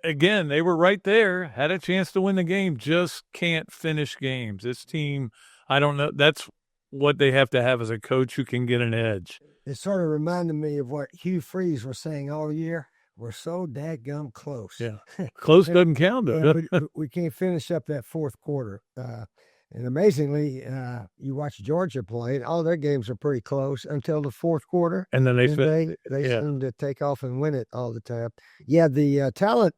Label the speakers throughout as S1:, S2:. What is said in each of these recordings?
S1: again, they were right there, had a chance to win the game, just can't finish games. This team, I don't know. That's what they have to have as a coach who can get an edge.
S2: It sort of reminded me of what Hugh Freeze was saying all year. We're so dadgum close.
S1: Yeah. Close doesn't count, though.
S2: But we can't finish up that fourth quarter. And amazingly, you watch Georgia play, and all their games are pretty close until the fourth quarter.
S1: And then they
S2: seem to take off and win it all the time. Yeah, the talent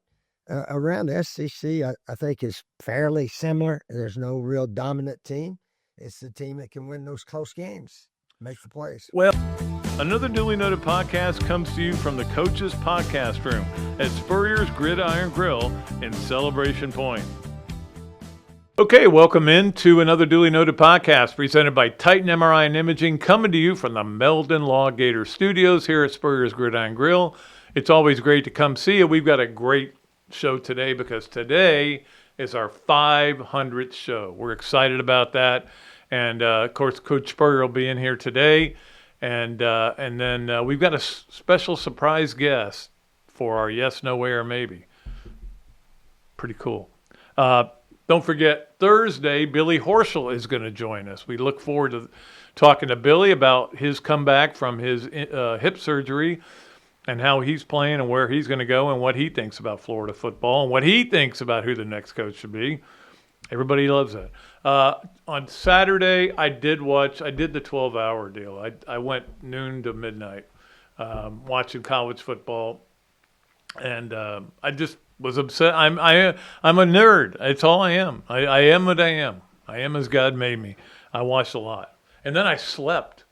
S2: around the SEC, I think, is fairly similar. There's no real dominant team. It's the team that can win those close games, make the plays.
S1: Well, another Duly Noted podcast comes to you from the Coach's Podcast Room at Spurrier's Gridiron Grill in Celebration Point. Okay, welcome in to another Duly Noted podcast presented by Titan MRI and Imaging, coming to you from the Meldon Law Gator Studios here at Spurrier's Gridiron Grill. It's always great to come see you. We've got a great show today because today is our 500th show. We're excited about that. And, of course, Coach Spurrier will be in here today. And then we've got a special surprise guest for our Yes, No Way, or Maybe. Pretty cool. Don't forget, Thursday, Billy Horschel is going to join us. We look forward to talking to Billy about his comeback from his hip surgery and how he's playing and where he's going to go and what he thinks about Florida football and what he thinks about who the next coach should be. Everybody loves that. On Saturday, I did the 12-hour deal. I went noon to midnight watching college football, and I just was upset. I'm a nerd. It's all I am. I am what I am. I am as God made me. I watched a lot. And then I slept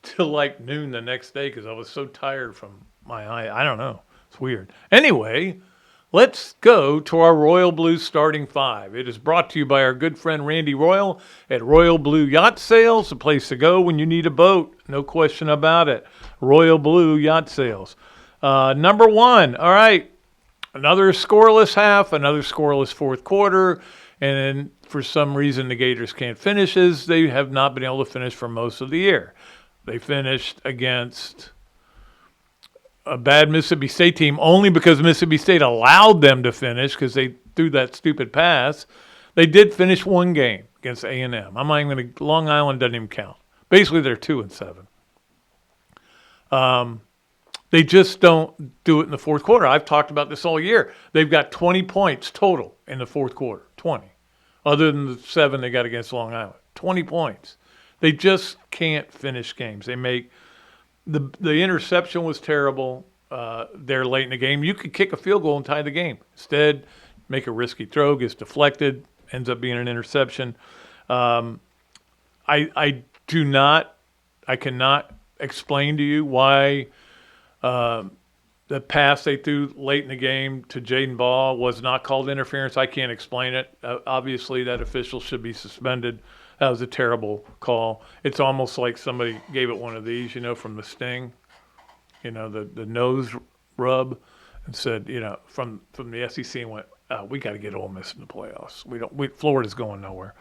S1: till like noon the next day because I was so tired from my eye. I don't know. It's weird. Anyway, let's go to our Royal Blue starting five. It is brought to you by our good friend Randy Royal at Royal Blue Yacht Sales, the place to go when you need a boat. No question about it. Royal Blue Yacht Sales. Number one, all right, another scoreless half, another scoreless fourth quarter, and then for some reason the Gators can't finish as they have not been able to finish for most of the year. They finished against a bad Mississippi State team only because Mississippi State allowed them to finish because they threw that stupid pass. They did finish one game against A&M. I'm not even going to – Long Island doesn't even count. Basically, they're 2-7. They just don't do it in the fourth quarter. I've talked about this all year. They've got 20 points total in the fourth quarter, 20, other than the 7 they got against Long Island. 20 points. They just can't finish games. They make the interception was terrible there late in the game. You could kick a field goal and tie the game. Instead, make a risky throw, gets deflected, ends up being an interception. I cannot explain to you why the pass they threw late in the game to Jaden Ball was not called interference. I can't explain it. Obviously, that official should be suspended. That was a terrible call. It's almost like somebody gave it one of these, from the Sting, the nose rub, and said, from the SEC and went, we got to get Ole Miss in the playoffs. Florida's going nowhere.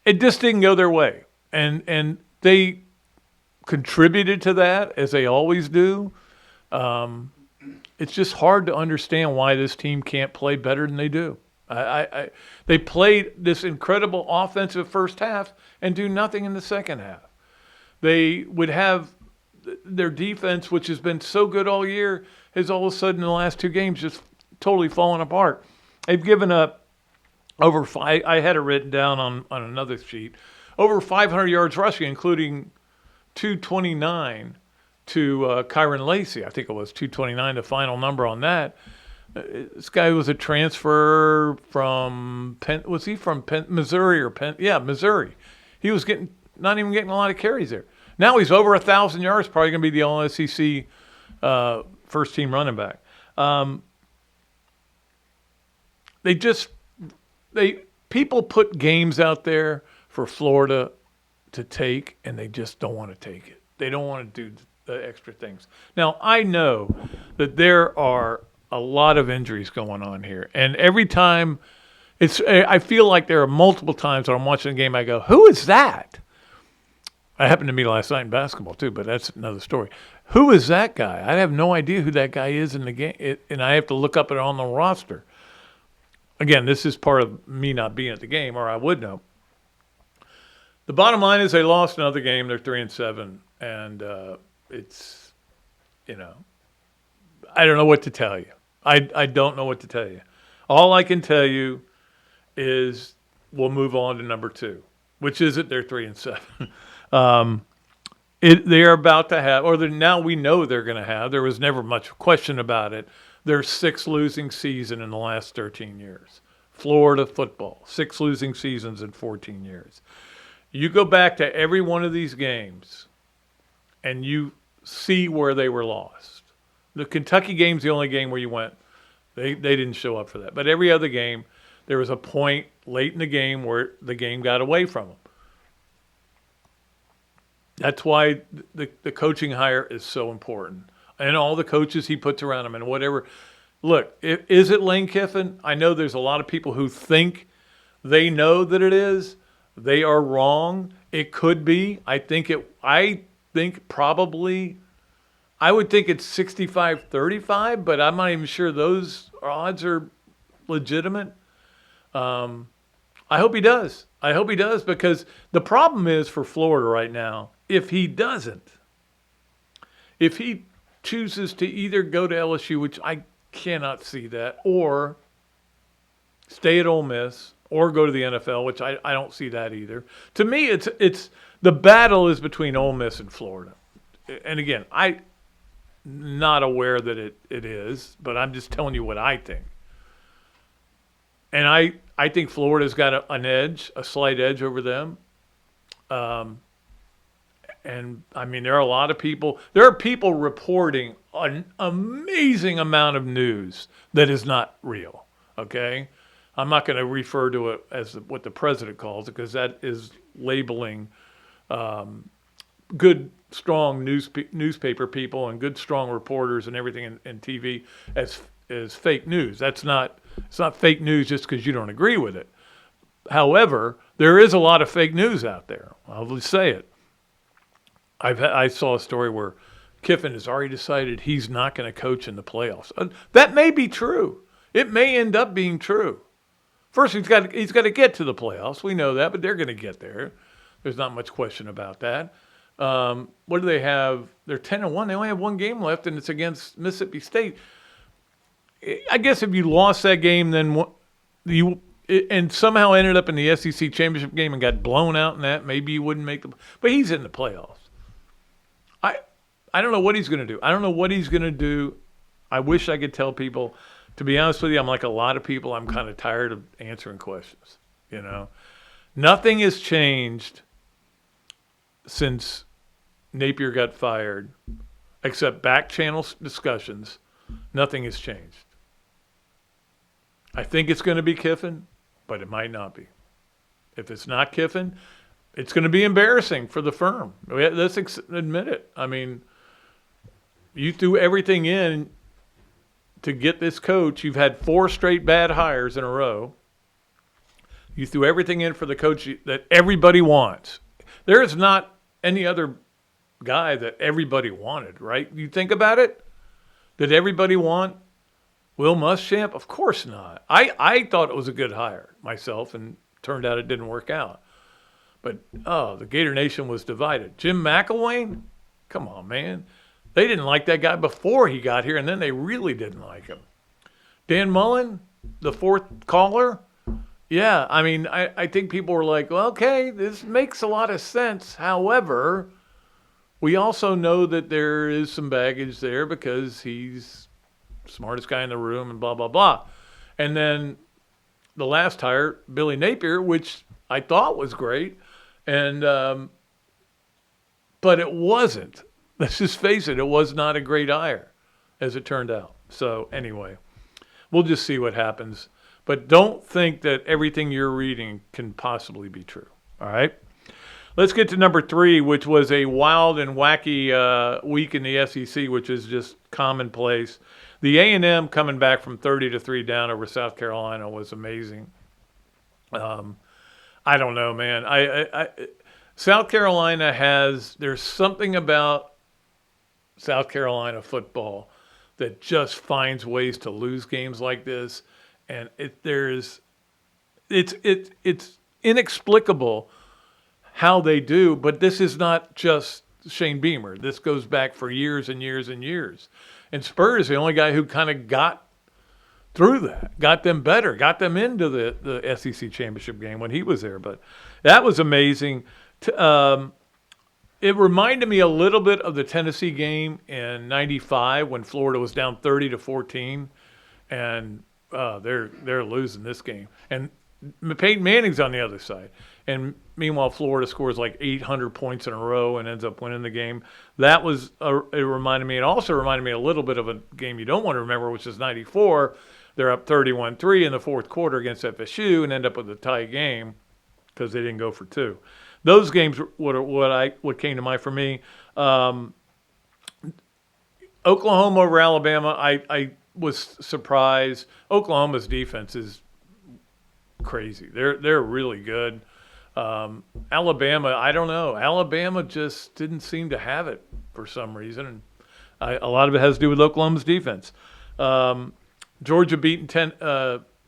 S1: It just didn't go their way, and they contributed to that as they always do. It's just hard to understand why this team can't play better than they do. They played this incredible offensive first half and do nothing in the second half. They would have their defense, which has been so good all year, has all of a sudden in the last two games just totally fallen apart. They've given up over five. I had it written down on another sheet. Over 500 yards rushing, including 229 to Kyron Lacey. I think it was 229, the final number on that. This guy was a transfer from was he from Missouri or Penn? Yeah, Missouri. He was not even getting a lot of carries there. Now he's over 1,000 yards, probably going to be the All-SEC first-team running back. People put games out there for Florida to take, and they just don't want to take it. They don't want to do the extra things. Now, I know that there are a lot of injuries going on here. And every time I feel like there are multiple times when I'm watching a game, I go, who is that? I happened to me last night in basketball too, but that's another story. Who is that guy? I have no idea who that guy is in the game, and I have to look up it on the roster. Again, this is part of me not being at the game, or I would know. The bottom line is they lost another game. They're 3-7, and it's, I don't know what to tell you. I don't know what to tell you. All I can tell you is we'll move on to number 2, which is that they're 3-7. They are about to have, now we know they're going to have, there was never much question about it, their 6th losing season in the last 13 years. Florida football, 6 losing seasons in 14 years. You go back to every one of these games and you see where they were lost. The Kentucky game's the only game where you went, they didn't show up for that. But every other game, there was a point late in the game where the game got away from them. That's why the coaching hire is so important. And all the coaches he puts around him and whatever. Look, is it Lane Kiffin? I know there's a lot of people who think they know that it is. They are wrong. It could be. I think probably, I would think it's 65-35, but I'm not even sure those odds are legitimate. I hope he does. I hope he does, because the problem is for Florida right now, if he chooses to either go to LSU, which I cannot see that, or stay at Ole Miss, or go to the NFL, which I don't see that either. To me, it's the battle is between Ole Miss and Florida. And again, I'm not aware that it is, but I'm just telling you what I think. And I think Florida's got an edge, a slight edge over them. And, I mean, there are people reporting an amazing amount of news that is not real, okay? I'm not going to refer to it as what the president calls it, because that is labeling good, strong newspaper people and good, strong reporters and everything in TV as fake news. It's not fake news just because you don't agree with it. However, there is a lot of fake news out there. I'll just say it. I saw a story where Kiffin has already decided he's not going to coach in the playoffs. That may be true. It may end up being true. First, he's got to get to the playoffs. We know that, but they're going to get there. There's not much question about that. What do they have? They're 10-1. They only have one game left, and it's against Mississippi State. I guess if you lost that game, then and somehow ended up in the SEC championship game and got blown out in that, maybe you wouldn't make but he's in the playoffs. I don't know what he's going to do. I don't know what he's going to do. I wish I could tell people. To be honest with you, I'm like a lot of people. I'm kind of tired of answering questions. Nothing has changed since Napier got fired, except back channel discussions. Nothing has changed. I think it's going to be Kiffin, but it might not be. If it's not Kiffin, it's going to be embarrassing for the firm. Let's admit it. I mean, you threw everything in to get this coach. You've had 4 straight bad hires in a row. You threw everything in for the coach that everybody wants. There is not any other guy that everybody wanted, right? You think about it? Did everybody want Will Muschamp? Of course not. I thought it was a good hire myself, and turned out it didn't work out. But, the Gator Nation was divided. Jim McElwain? Come on, man. They didn't like that guy before he got here, and then they really didn't like him. Dan Mullen, the 4th caller? Yeah, I mean, I think people were like, well, okay, this makes a lot of sense. However, we also know that there is some baggage there because he's the smartest guy in the room and blah, blah, blah. And then the last hire, Billy Napier, which I thought was great, and but it wasn't. Let's just face it, it was not a great hire, as it turned out. So anyway, we'll just see what happens. But don't think that everything you're reading can possibly be true, all right? Let's get to number 3, which was a wild and wacky week in the SEC, which is just commonplace. The A&M coming back from 30-3 down over South Carolina was amazing. I don't know, man. South Carolina there's something about South Carolina football that just finds ways to lose games like this, and it's inexplicable how they do. But this is not just Shane Beamer. This goes back for years and years and years. And Spurrier is the only guy who kind of got through that, got them better, got them into the SEC championship game when he was there. But that was amazing. It reminded me a little bit of the Tennessee game in '95 when Florida was down 30-14, and they're losing this game. And Peyton Manning's on the other side. And meanwhile, Florida scores like 800 points in a row and ends up winning the game. That was, it reminded me. It also reminded me a little bit of a game you don't want to remember, which is '94. They're up 31-3 in the fourth quarter against FSU and end up with a tie game because they didn't go for two. Those games were what came to mind for me. Oklahoma over Alabama, I was surprised. Oklahoma's defense is crazy. They're really good. Alabama, I don't know. Alabama just didn't seem to have it for some reason, and a lot of it has to do with Oklahoma's defense. Georgia beating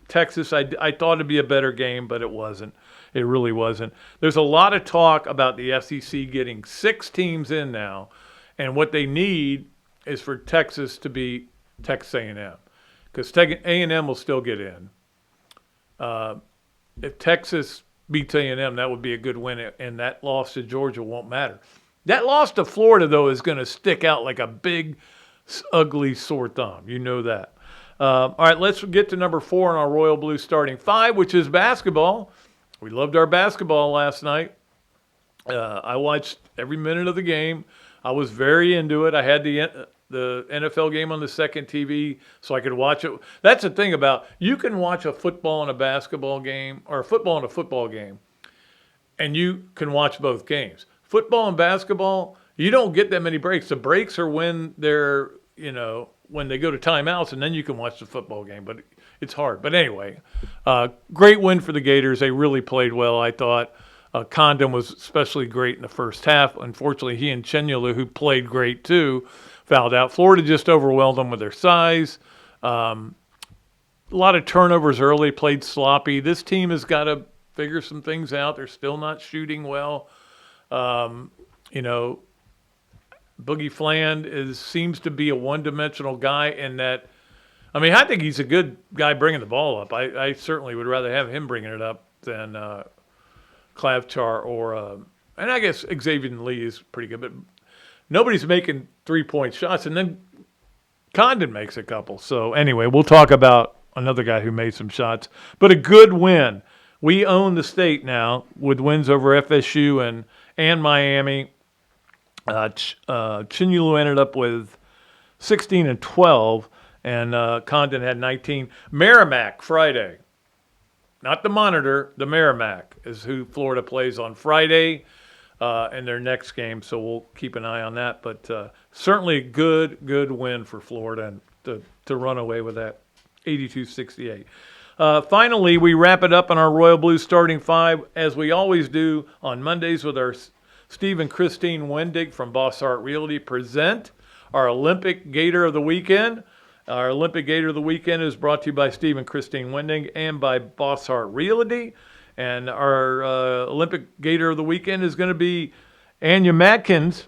S1: Texas. I thought it'd be a better game, but it wasn't. It really wasn't. There's a lot of talk about the SEC getting 6 teams in now, and what they need is for Texas to beat Texas A&M, because A&M will still get in. If Texas beats A&M, that would be a good win, and that loss to Georgia won't matter. That loss to Florida, though, is going to stick out like a big, ugly sore thumb. You know that. All right, let's get to number 4 in our Royal Blue starting 5, which is basketball. We loved our basketball last night. I watched every minute of the game. I was very into it. I had the NFL game on the second TV so I could watch it. That's the thing about, you can watch a football and a basketball game, or a football and a football game, and you can watch both games. Football and basketball, you don't get that many breaks. The breaks are when they're, when they go to timeouts, and then you can watch the football game, but it's hard. But anyway, great win for the Gators. They really played well, I thought. Condon was especially great in the first half. Unfortunately, he and Chenyalu, who played great too, fouled out. Florida just overwhelmed them with their size. A lot of turnovers early, played sloppy. This team has got to figure some things out. They're still not shooting well. Boogie Fland seems to be a one-dimensional guy in that. I mean, I think he's a good guy bringing the ball up. I certainly would rather have him bringing it up than Klavchar or and I guess Xavier Lee is pretty good, but nobody's making three-point shots, and then Condon makes a couple. So anyway, we'll talk about another guy who made some shots, but a good win. We own the state now with wins over FSU and Miami. Chinulu ended up with 16 and 12, and Condon had 19. Merrimack Friday. Not the Monitor, the Merrimack is who Florida plays on Friday in their next game, so we'll keep an eye on that. But certainly a good win for Florida and to run away with that 82-68. Finally, we wrap it up on our Royal Blue starting 5, as we always do on Mondays, with our Steve and Christine Wendig from Boss Art Realty present our Olympic Gator of the Weekend. Our Olympic Gator of the Weekend is brought to you by Steve and Christine Wendig and by Boss Art Realty. And our Olympic Gator of the Weekend is going to be Anaya Madkins,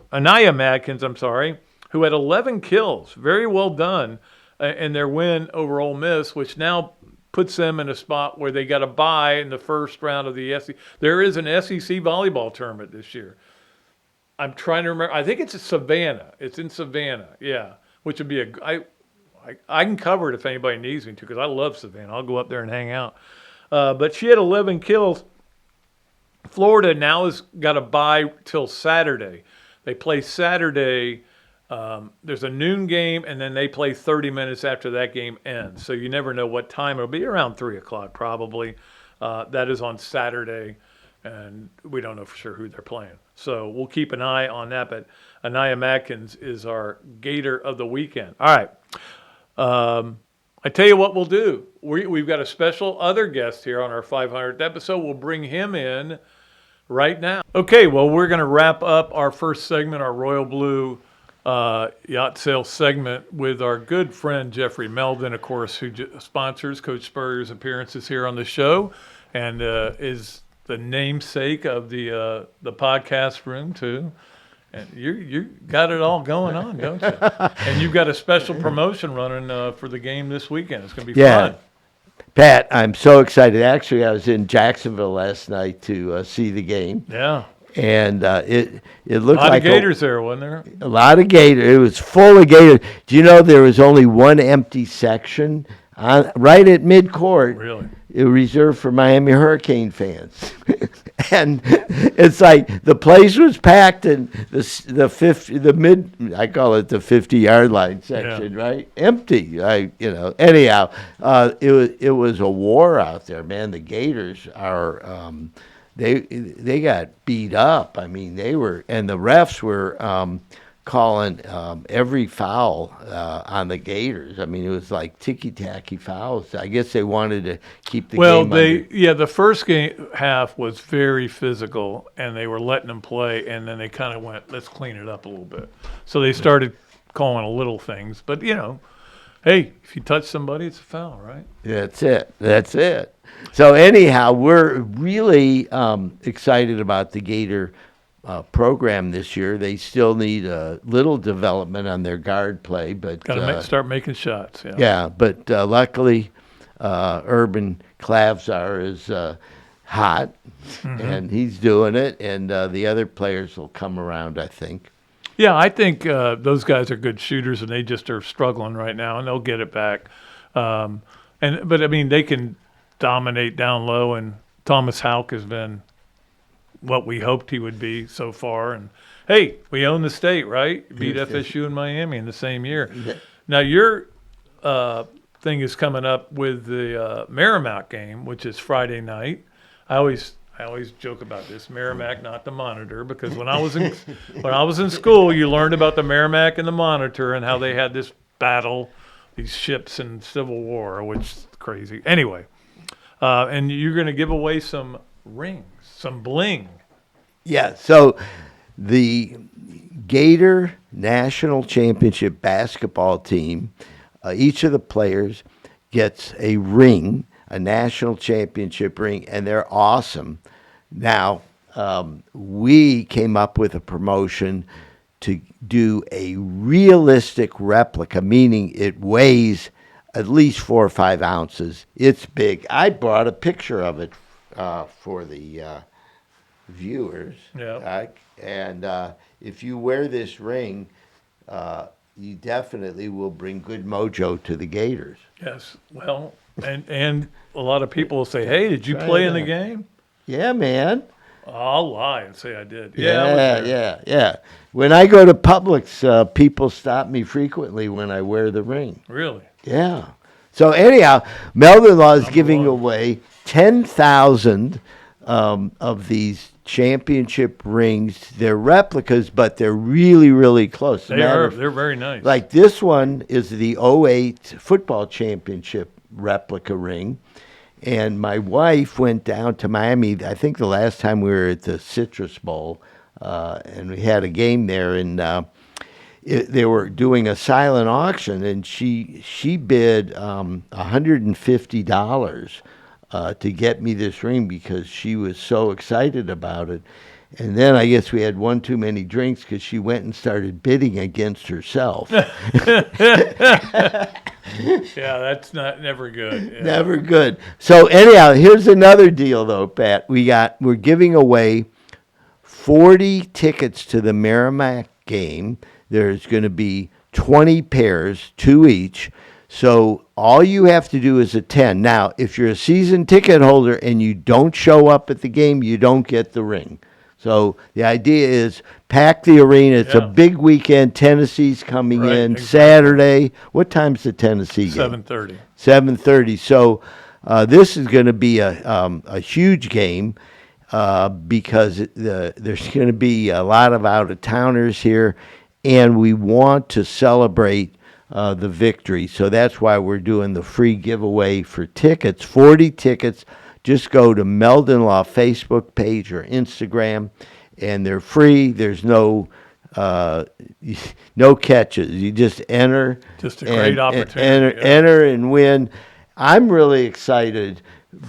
S1: who had 11 kills. Very well done in their win over Ole Miss, which now puts them in a spot where they got a bye in the first round of the SEC. There is an SEC volleyball tournament this year. I'm trying to remember. I think it's in Savannah. It's in Savannah, yeah, which would be I can cover it if anybody needs me to, because I love Savannah. I'll go up there and hang out. But she had 11 kills. Florida now has got a bye till Saturday. They play Saturday. There's a noon game, and then they play 30 minutes after that game ends. So you never know what time. It'll be around 3 o'clock probably. That is on Saturday, and we don't know for sure who they're playing. So we'll keep an eye on that. But Anaya Madkins is our Gator of the Weekend. All right. I tell you what we'll do. We've got a special other guest here on our 500th episode. We'll bring him in right now. Okay, well, we're going to wrap up our first segment, our Royal Blue yacht sale segment with our good friend Jeffrey Meldon, of course, who sponsors Coach Spurrier's appearances here on the show, and is the namesake of the podcast room too. And you got it all going on, don't you? And you've got a special promotion running for the game this weekend. It's going to be fun.
S3: Pat, I'm so excited. Actually, I was in Jacksonville last night to see the game.
S1: Yeah.
S3: And it looked like
S1: a lot of Gators there, wasn't there?
S3: A lot of Gators. It was full of Gators. Do you know there was only one empty section right at midcourt? Really? It was reserved for Miami Hurricane fans. And it's like the place was packed, and I call it the 50-yard line section, right? Empty. Anyhow, it was a war out there, man. The Gators are they got beat up. I mean, and the refs were calling every foul on the Gators. I mean, it was like ticky-tacky fouls. I guess they wanted to keep the game under.
S1: The first half was very physical, and they were letting them play, and then they kind of went, let's clean it up a little bit. So they started calling little things. But, hey, if you touch somebody, it's a foul, right?
S3: That's it. So anyhow, we're really excited about the Gator program this year. They still need a little development on their guard play, but
S1: got to start making shots.
S3: Yeah, but luckily, Urban Clavzar is hot, and he's doing it, and the other players will come around, I think.
S1: Yeah, I think those guys are good shooters, and they just are struggling right now, and they'll get it back. But I mean, they can dominate down low, and Thomas Houck has been what we hoped he would be so far. And hey, we own the state, right? Beat FSU and Miami in the same year. Now your thing is coming up with the Merrimack game, which is Friday night. I always joke about this, Merrimack, not the Monitor, because when I was in school, you learned about the Merrimack and the Monitor and how they had this battle, these ships in Civil War, which is crazy. Anyway, and you're going to give away some rings, some bling.
S3: Yeah, so the Gator National Championship basketball team, each of the players gets a ring, a national championship ring, and they're awesome. Now, we came up with a promotion to do a realistic replica, meaning it weighs at least 4 or 5 ounces. It's big. I brought a picture of it for the viewers.
S1: Yeah.
S3: And if you wear this ring, you definitely will bring good mojo to the Gators.
S1: Yes. Well, and a lot of people will say, "Hey, did you play in the game?"
S3: Yeah, man.
S1: I'll lie and say I did.
S3: Yeah. When I go to Publix, people stop me frequently when I wear the ring.
S1: Really?
S3: Yeah. So anyhow, Meldon Law is giving away 10,000 of these championship rings. They're replicas, but they're really, really close.
S1: They're very nice.
S3: Like this one is the 08 football championship replica ring. And my wife went down to Miami, I think the last time we were at the Citrus Bowl, and we had a game there, and they were doing a silent auction, and she bid $150 to get me this ring because she was so excited about it. And then I guess we had one too many drinks because she went and started bidding against herself.
S1: Yeah, that's never good. Yeah.
S3: Never good. So anyhow, here's another deal though, Pat. We're giving away 40 tickets to the Merrimack game. There's going to be 20 pairs, 2 each. So all you have to do is attend. Now, if you're a season ticket holder and you don't show up at the game, you don't get the ring. So the idea is pack the arena. It's a big weekend. Tennessee's coming in exactly. Saturday. What time's the Tennessee game?
S1: 7:30.
S3: 7:30. So this is going to be a huge game because there's going to be a lot of out-of-towners here, and we want to celebrate the victory. So that's why we're doing the free giveaway for tickets, 40 tickets. Just go to Meldon Law Facebook page or Instagram, and they're free. There's no no catches. You just enter.
S1: Just a great opportunity.
S3: Enter and win. I'm really excited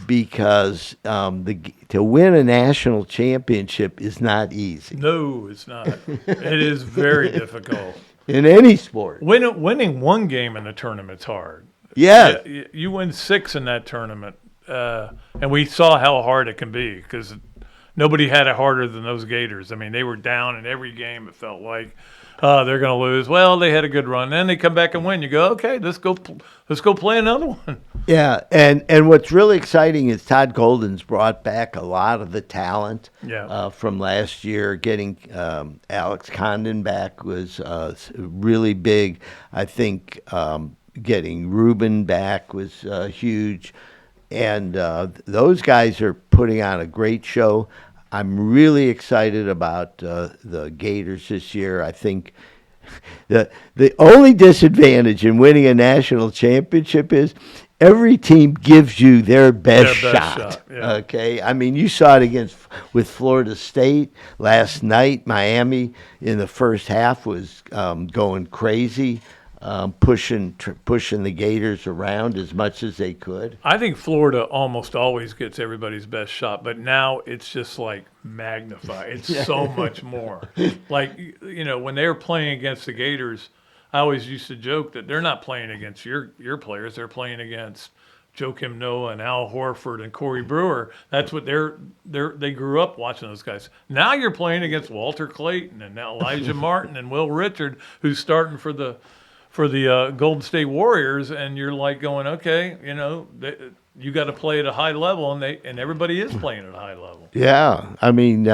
S3: because to win a national championship is not easy.
S1: No, it's not. It is very difficult.
S3: In any sport.
S1: Winning one game in the tournament's hard.
S3: Yeah.
S1: You win 6 in that tournament. And we saw how hard it can be because nobody had it harder than those Gators. I mean, they were down in every game, it felt like. They're going to lose. Well, they had a good run. Then they come back and win. You go, okay, let's go play another one.
S3: Yeah, and what's really exciting is Todd Golden's brought back a lot of the talent from last year. Getting Alex Condon back was really big. I think getting Ruben back was huge. And those guys are putting on a great show. I'm really excited about the Gators this year. I think the only disadvantage in winning a national championship is every team gives you their best shot.
S1: Yeah.
S3: Okay, I mean, you saw it with Florida State last night. Miami in the first half was going crazy. Pushing the Gators around as much as they could.
S1: I think Florida almost always gets everybody's best shot, but now it's just like magnified. It's so much more. Like, when they were playing against the Gators, I always used to joke that they're not playing against your players. They're playing against Joakim Noah and Al Horford and Corey Brewer. That's what they grew up watching those guys. Now you're playing against Walter Clayton and now Elijah Martin and Will Richard, who's starting for the Golden State Warriors, and you're like going, okay, you got to play at a high level, and everybody is playing at a high level.
S3: Yeah, I mean,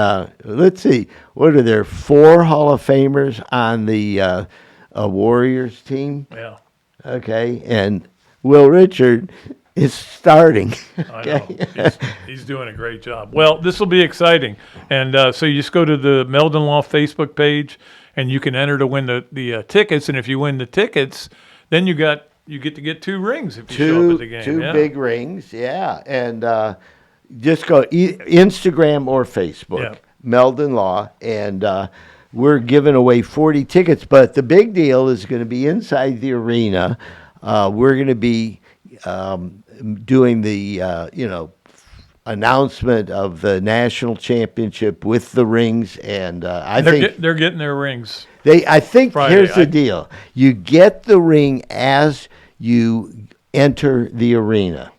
S3: let's see, what are there 4 Hall of Famers on the Warriors team?
S1: Yeah.
S3: Okay, and Will Richard is starting.
S1: Okay. I know. He's doing a great job. Well, this will be exciting, and so you just go to the Meldon Law Facebook page, and you can enter to win the tickets. And if you win the tickets, then you get to get 2 rings if you show up at the game.
S3: 2 big rings, yeah. And just go Instagram or Facebook, Meldon Law, and we're giving away 40 tickets. But the big deal is going to be inside the arena. We're going to be doing the announcement of the national championship with the rings, and I think
S1: they're getting their rings.
S3: I think
S1: Friday.
S3: Here's the deal: you get the ring as you enter the arena.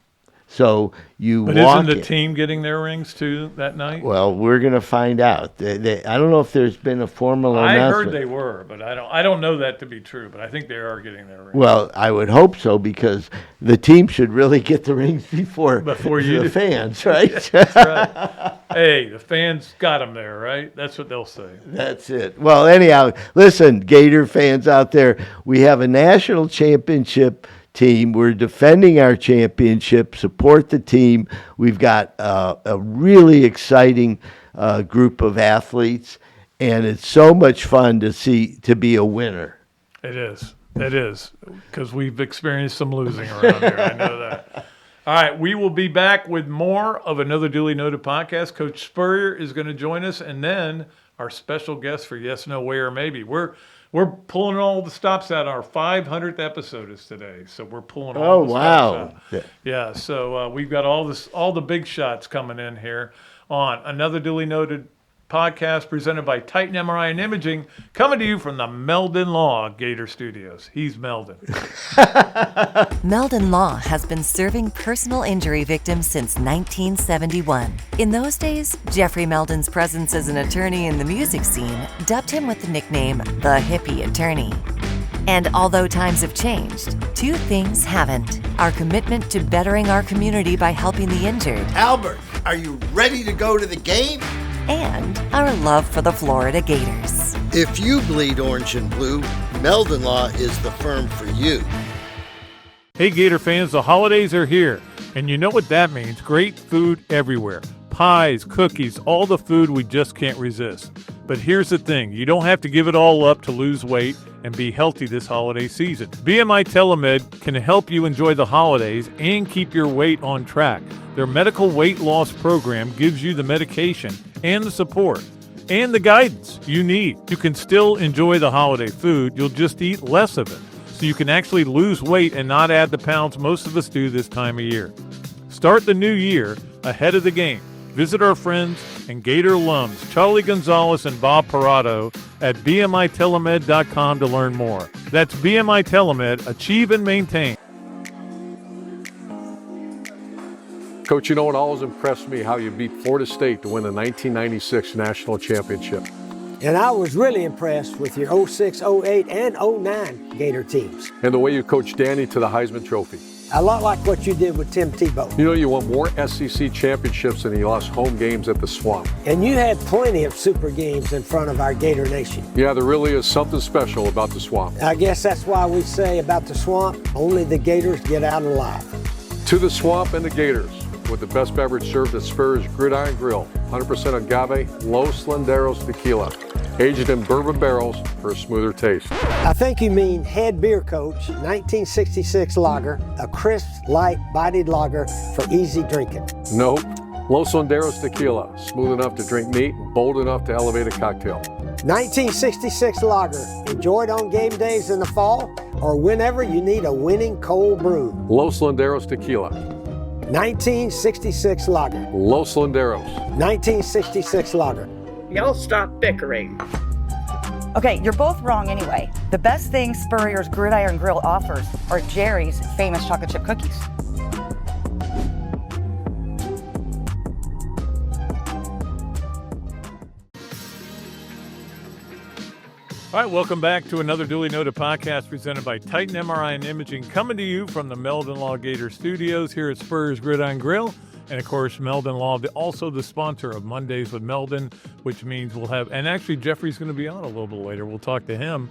S3: So you
S1: But
S3: walk
S1: isn't the team getting their rings too that night?
S3: Well, we're going to find out. I don't know if there's been a formal announcement.
S1: I heard they were, but I don't know that to be true. But I think they are getting their rings.
S3: Well, I would hope so because the team should really get the rings before
S1: you
S3: the fans, right?
S1: That's right. Hey, the fans got them there, right? That's what they'll say.
S3: That's it. Well, anyhow, listen, Gator fans out there, we have a national championship team. We're defending our championship. Support the team. We've got a really exciting group of athletes, and it's so much fun to be a winner.
S1: It is, because we've experienced some losing around here. I know that. All right, we will be back with more of another Duly Noted podcast. Coach Spurrier is going to join us, and then our special guest for Yes, No, Way, or Maybe. We're pulling all the stops out. Our 500th episode is today, so we're pulling all the stops out. Yeah, so we've got all the big shots coming in here on another Duly Noted podcast presented by Titan MRI and Imaging, coming to you from the Meldon Law Gator Studios. He's Meldon.
S4: Meldon Law has been serving personal injury victims since 1971. In those days, Jeffrey Meldon's presence as an attorney in the music scene dubbed him with the nickname the Hippie Attorney. And although times have changed, 2 things haven't: our commitment to bettering our community by helping the injured,
S3: Albert, are you ready to go to the game?
S4: and our love for the Florida Gators.
S3: If you bleed orange and blue, Meldon Law is the firm for you.
S1: Hey Gator fans, the holidays are here, and you know what that means. Great food everywhere. Pies, cookies, all the food we just can't resist. But here's the thing, you don't have to give it all up to lose weight and be healthy this holiday season. BMI TeleMed can help you enjoy the holidays and keep your weight on track. Their medical weight loss program gives you the medication and the support. and the guidance you need. You can still enjoy the holiday food. You'll just eat less of it. So you can actually lose weight and not add the pounds most of us do this time of year. Start the new year ahead of the game. Visit our friends and Gator alums, Charlie Gonzalez and Bob Parado, at bmitelemed.com to learn more. That's BMI Telemed, achieve and maintain.
S5: Coach, you know what always impressed me, how you beat Florida State to win the 1996 National Championship.
S2: And I was really impressed with your 06, 08, and 09 Gator teams.
S5: And the way you coached Danny to the Heisman Trophy.
S2: A lot like what you did with Tim Tebow.
S5: You know, you won more SEC championships than you lost home games at the Swamp.
S2: And you had plenty of super games in front of our Gator Nation.
S5: Yeah, there really is something special about the Swamp.
S2: I guess that's why we say about the Swamp, only the Gators get out alive.
S5: To the Swamp and the Gators, with the best beverage served at Spurrier's Gridiron Grill, 100% agave, Los Landeros tequila, aged in bourbon barrels for a smoother taste.
S2: I think you mean head beer coach, 1966 lager, a crisp, light, bodied lager for easy drinking.
S5: Nope. Los Landeros tequila, smooth enough to drink neat and bold enough to elevate a cocktail.
S2: 1966 lager, enjoyed on game days in the fall or whenever you need a winning cold brew.
S5: Los Landeros tequila.
S2: 1966 lager.
S5: Los Landeros.
S2: 1966 lager.
S6: Y'all stop bickering.
S7: Okay, you're both wrong anyway. The best thing Spurrier's Gridiron Grill offers are Jerry's famous chocolate chip cookies.
S1: All right, welcome back to another Dooley Noted podcast presented by Titan MRI and Imaging, coming to you from the Meldon Law Gator Studios here at Spurrier's Gridiron Grill. And, of course, Meldon Law, also the sponsor of Mondays with Meldon, which means we'll have – and actually Jeffrey's going to be on a little bit later. We'll talk to him.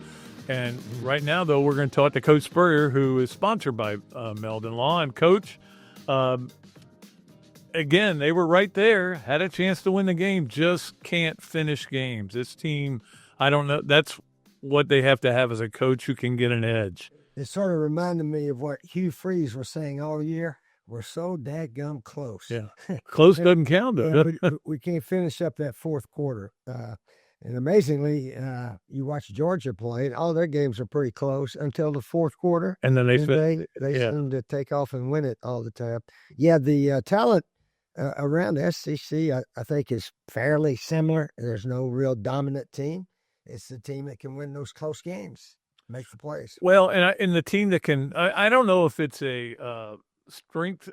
S1: And right now, though, we're going to talk to Coach Spurrier, who is sponsored by Meldon Law. And, Coach, again, they were right there, had a chance to win the game, just can't finish games. This team, I don't know – that's what they have to have as a coach who can get an edge.
S2: It sort of reminded me of what Hugh Freeze was saying all year. We're so dadgum close.
S1: Yeah, close doesn't count, though.
S2: Yeah, but we can't finish up that fourth quarter. And amazingly, you watch Georgia play, and all their games are pretty close until the fourth quarter.
S1: And then they
S2: seem to take off and win it all the time. Yeah, the talent around the SEC, I think, is fairly similar. There's no real dominant team. It's the team that can win those close games, make the plays.
S1: Well, and the team that can, I don't know if it's a strength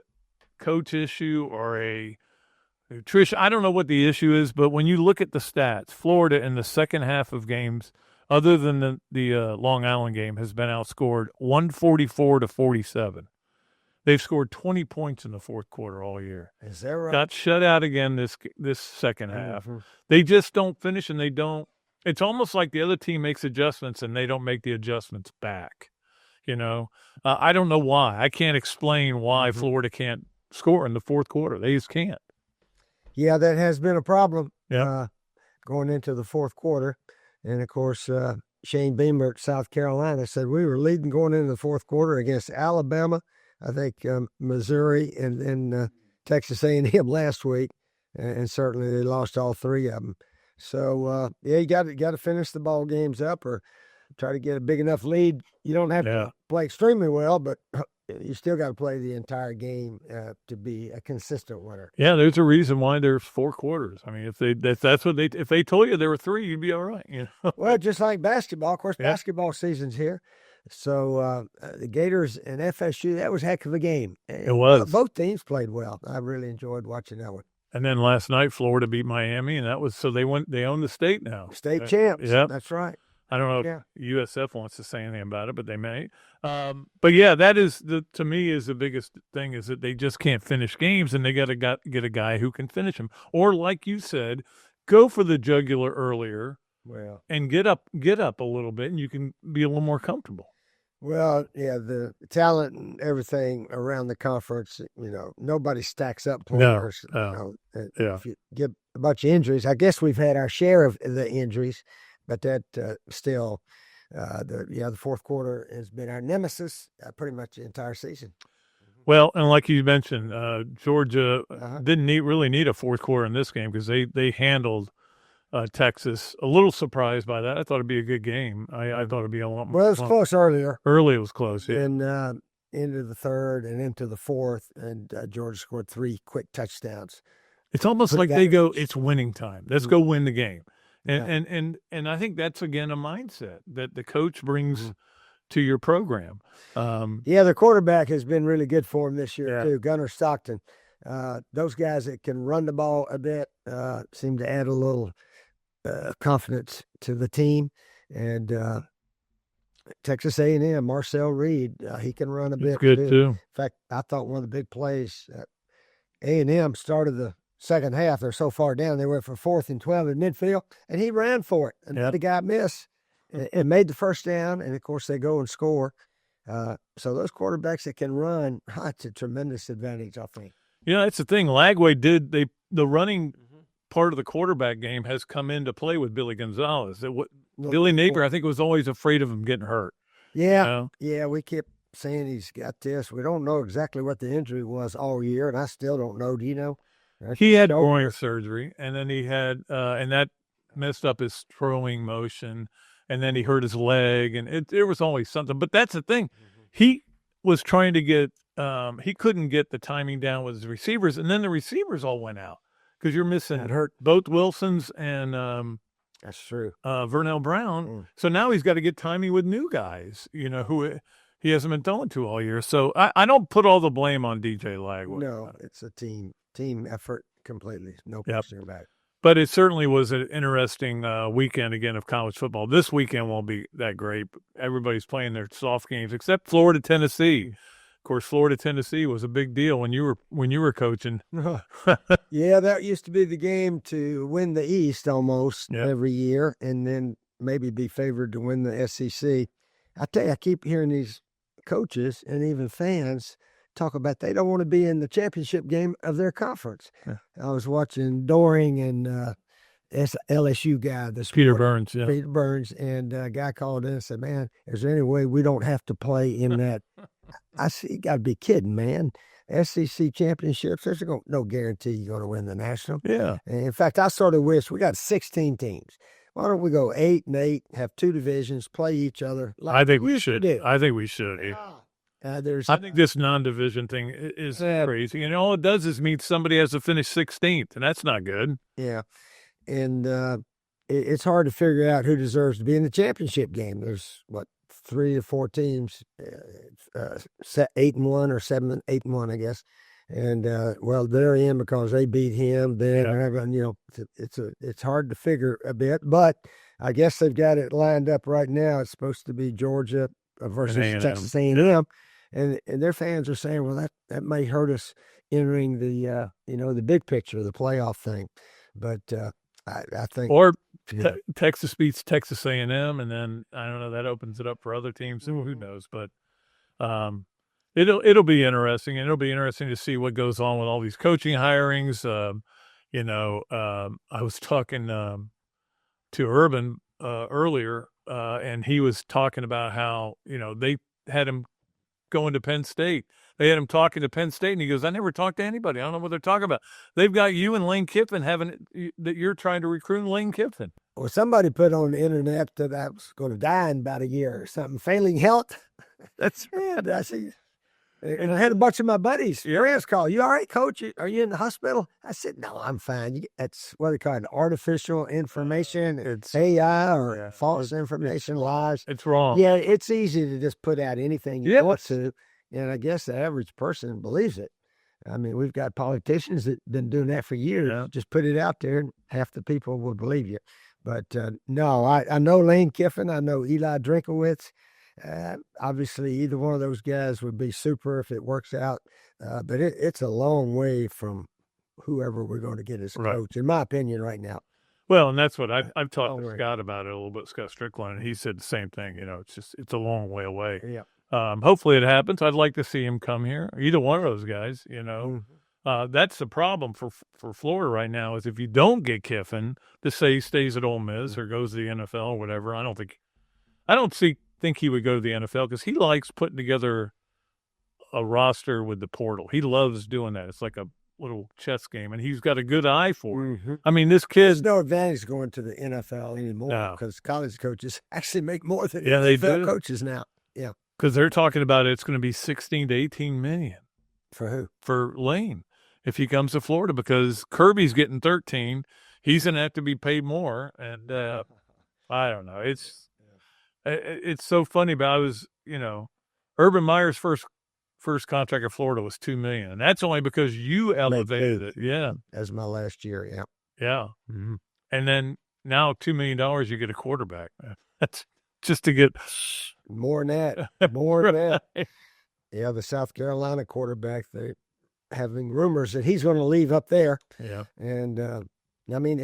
S1: coach issue or a nutrition. I don't know what the issue is, but when you look at the stats, Florida in the second half of games, other than the Long Island game, has been outscored 144-47. They've scored 20 points in the fourth quarter all year.
S2: Is that right?
S1: Got shut out again this second half. Mm-hmm. They just don't finish, and they don't. It's almost like the other team makes adjustments and they don't make the adjustments back. You know, I don't know why. I can't explain why Florida can't score in the fourth quarter. They just can't.
S2: Yeah, that has been a problem
S1: going
S2: into the fourth quarter. And, of course, Shane Beamer at South Carolina said we were leading going into the fourth quarter against Alabama, I think Missouri, and then Texas A&M last week. And certainly they lost all three of them. So, you got to finish the ball games up or try to get a big enough lead. You don't have to play extremely well, but you still got to play the entire game to be a consistent winner.
S1: Yeah, there's a reason why there's four quarters. I mean, if they told you there were three, you'd be all right. You know?
S2: Well, just like basketball. Of course, basketball season's here. So the Gators and FSU, that was a heck of a game.
S1: It was.
S2: Both teams played well. I really enjoyed watching that one.
S1: And then last night, Florida beat Miami, and that was so they own the state now.
S2: State champs.
S1: Yeah,
S2: that's right.
S1: I don't know if USF wants to say anything about it, but they may. But yeah, that is to me is the biggest thing is that they just can't finish games, and they got to get a guy who can finish them, or like you said, go for the jugular earlier.
S2: Well,
S1: and get up a little bit, and you can be a little more comfortable.
S2: Well, yeah, the talent and everything around the conference, you know, nobody stacks up players. If you get a bunch of injuries, I guess we've had our share of the injuries, but that still, the fourth quarter has been our nemesis pretty much the entire season.
S1: Well, and like you mentioned, Georgia didn't really need a fourth quarter in this game because they handled Texas. A little surprised by that. I thought it'd be a good game. I thought it'd be a lot more.
S2: Well, it was close earlier.
S1: Early it was close, yeah.
S2: And into the third and into the fourth, and Georgia scored 3 quick touchdowns.
S1: It's almost like they go, it's winning time. Let's go win the game. And I think that's, again, a mindset that the coach brings to your program.
S2: The quarterback has been really good for him this year, too. Gunnar Stockton. Those guys that can run the ball a bit seem to add a little confidence to the team. And Texas A&M, Marcel Reed, he can run a bit.
S1: He's good, too.
S2: In fact, I thought one of the big plays, A&M started the second half. They're so far down, they went for 4th and 12 in midfield, and he ran for it. And the guy missed and made the first down, and, of course, they go and score. So those quarterbacks that can run, it's a tremendous advantage, I think.
S1: That's the thing. Lagway the running part of the quarterback game has come into play with Billy Gonzalez. Billy Napier, I think, was always afraid of him getting hurt.
S2: Yeah, we kept saying he's got this. We don't know exactly what the injury was all year, and I still don't know. Do you know?
S1: He had groin surgery, and then he had, and that messed up his throwing motion, and then he hurt his leg, and there was always something. But that's the thing. He was trying to get, he couldn't get the timing down with his receivers, and then the receivers all went out because you're missing both Wilsons and
S2: that's true.
S1: Vernell Brown. So now he's got to get timing with new guys, who he hasn't been throwing to all year. So I don't put all the blame on DJ Lagway.
S2: No, it's a team effort completely. No question about it.
S1: But it certainly was an interesting weekend, again, of college football. This weekend won't be that great. Everybody's playing their soft games, except Florida, Tennessee. Of course, Florida, Tennessee was a big deal when you were coaching.
S2: Yeah, that used to be the game to win the East almost every year, and then maybe be favored to win the SEC. I tell you, I keep hearing these coaches and even fans talk about they don't want to be in the championship game of their conference. I was watching Doring and LSU guy this
S1: Peter
S2: morning.
S1: Burns,
S2: Peter Burns, and a guy called in and said, "Man, is there any way we don't have to play in that?" I said, "You got to be kidding, man. SEC championships, there's no guarantee you're going to win the national."
S1: Yeah.
S2: And in fact, I sort of wish we got 16 teams. Why don't we go 8-8, have 2 divisions, play each other?
S1: I think we should. I think we should.
S2: I think
S1: this non-division thing is crazy. And all it does is mean somebody has to finish 16th, and that's not good.
S2: Yeah. And it's hard to figure out who deserves to be in the championship game. There's, 3 or 4 teams, 8-1 or 7-8-1, I guess. And, they're in because they beat him. Then, it's hard to figure a bit. But I guess they've got it lined up right now. It's supposed to be Georgia versus Texas A&M. And their fans are saying, well, that may hurt us entering the, the big picture, the playoff thing. But I think.
S1: Or Texas beats Texas A&M, and then, I don't know, that opens it up for other teams. Who knows? But it'll be interesting. And it'll be interesting to see what goes on with all these coaching hirings. I was talking to Urban earlier, and he was talking about how, they had him going to Penn State. They had him talking to Penn State, and he goes, "I never talked to anybody. I don't know what they're talking about. They've got you and Lane Kiffin that you're trying to recruit Lane Kiffin."
S2: Well, somebody put on the internet that I was going to die in about a year or something, failing health. That's right. I see. And I had a bunch of my buddies, friends call, "You all right, coach? Are you in the hospital?" I said, "No, I'm fine." That's what they call it, artificial information. It's AI or false information, lies.
S1: It's wrong.
S2: Yeah, it's easy to just put out anything you want to. And I guess the average person believes it. I mean, we've got politicians that have been doing that for years. Yeah. Just put it out there, and half the people will believe you. But no, I know Lane Kiffin. I know Eli Drinkowitz. Obviously, either one of those guys would be super if it works out. But it's a long way from whoever we're going to get as coach, in my opinion, right now.
S1: Well, and that's what I've talked to Scott about it a little bit, Scott Strickland, and he said the same thing. It's a long way away.
S2: Yeah.
S1: Hopefully it happens. I'd like to see him come here. Either one of those guys, That's the problem for Florida right now is if you don't get Kiffin, to say he stays at Ole Miss or goes to the NFL or whatever, I don't think he would go to the NFL because he likes putting together a roster with the portal. He loves doing that. It's like little chess game, and he's got a good eye for it.
S2: Mm-hmm.
S1: I mean, this
S2: There's
S1: kid.
S2: no advantage going to the NFL anymore
S1: No.
S2: because college coaches actually make more than
S1: Yeah, they
S2: NFL
S1: do.
S2: coaches now. Yeah.
S1: Because they're talking about it's going to be 16 to 18 million
S2: For who?
S1: for Lane if he comes to Florida, because Kirby's getting 13. He's going to have to be paid more. And I don't know. It's so funny, but I was, Urban Meyer's first contract in Florida was $2 million. And that's only because you elevated it. Yeah.
S2: As my last year. Yeah.
S1: Yeah.
S2: Mm-hmm.
S1: And then now $2 million, you get a quarterback. That's just to get
S2: more than that. More than that.
S1: Right.
S2: Yeah, the South Carolina quarterback, they're having rumors that he's going to leave up there.
S1: Yeah.
S2: And, I mean,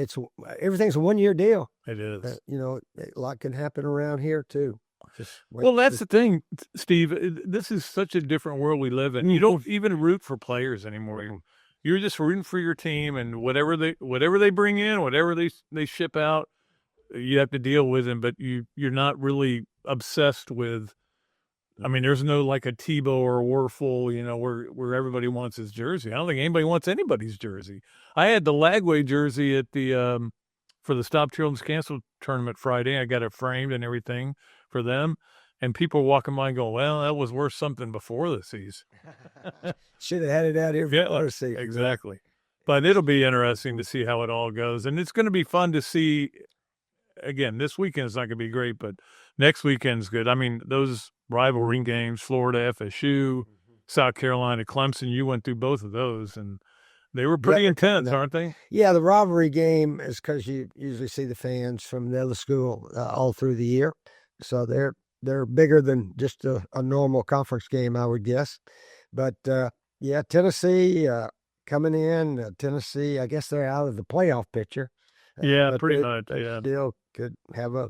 S2: everything's a 1-year deal.
S1: It is.
S2: A lot can happen around here, too.
S1: That's the thing, Steve. This is such a different world we live in. You don't even root for players anymore. You're just rooting for your team, and whatever they bring in, whatever they ship out, you have to deal with them. But you're not really obsessed with. I mean, there's no like a Tebow or a Werfel, where everybody wants his jersey. I don't think anybody wants anybody's jersey. I had the Lagway jersey at the for the Stop Children's Cancer tournament Friday. I got it framed and everything for them, and people were walking by and going, "Well, that was worth something before the season."
S2: Should have had it out here before the season.
S1: Exactly. But it'll be interesting to see how it all goes, and it's going to be fun to see. Again, this weekend's not going to be great, but next weekend's good. I mean, those rivalry games, Florida, FSU, South Carolina, Clemson, you went through both of those, and they were pretty intense, aren't they?
S2: Yeah, the rivalry game is because you usually see the fans from the other school all through the year. So they're bigger than just a normal conference game, I would guess. But, Tennessee coming in. Tennessee, I guess they're out of the playoff picture.
S1: Yeah, pretty much.
S2: They
S1: Yeah,
S2: still could have a,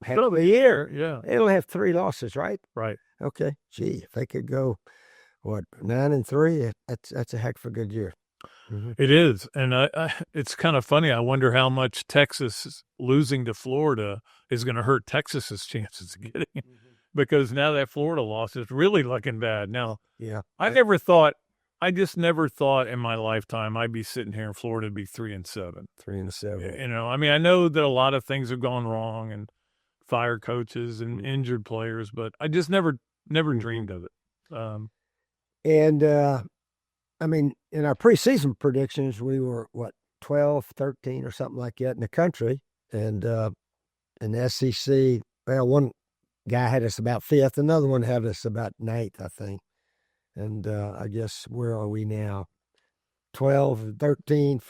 S2: half
S1: of
S2: a year.
S1: Yeah,
S2: It'll have 3 losses, right?
S1: right.
S2: Okay. Gee, if they could go, 9-3, that's a heck of a good year. Mm-hmm.
S1: It is, and it's kind of funny. I wonder how much Texas losing to Florida is going to hurt Texas's chances of getting it, because now that Florida loss is really looking bad. Now,
S2: yeah,
S1: I just never thought in my lifetime I'd be sitting here in Florida to be 3-7.
S2: 3-7.
S1: I mean, I know that a lot of things have gone wrong and fired coaches and injured players, but I just never dreamed of it.
S2: I mean, in our preseason predictions, we were 12, 13 or something like that in the country. And in the SEC, one guy had us about 5th, another one had us about 9th, I think. And I guess where are we now? 12, 13.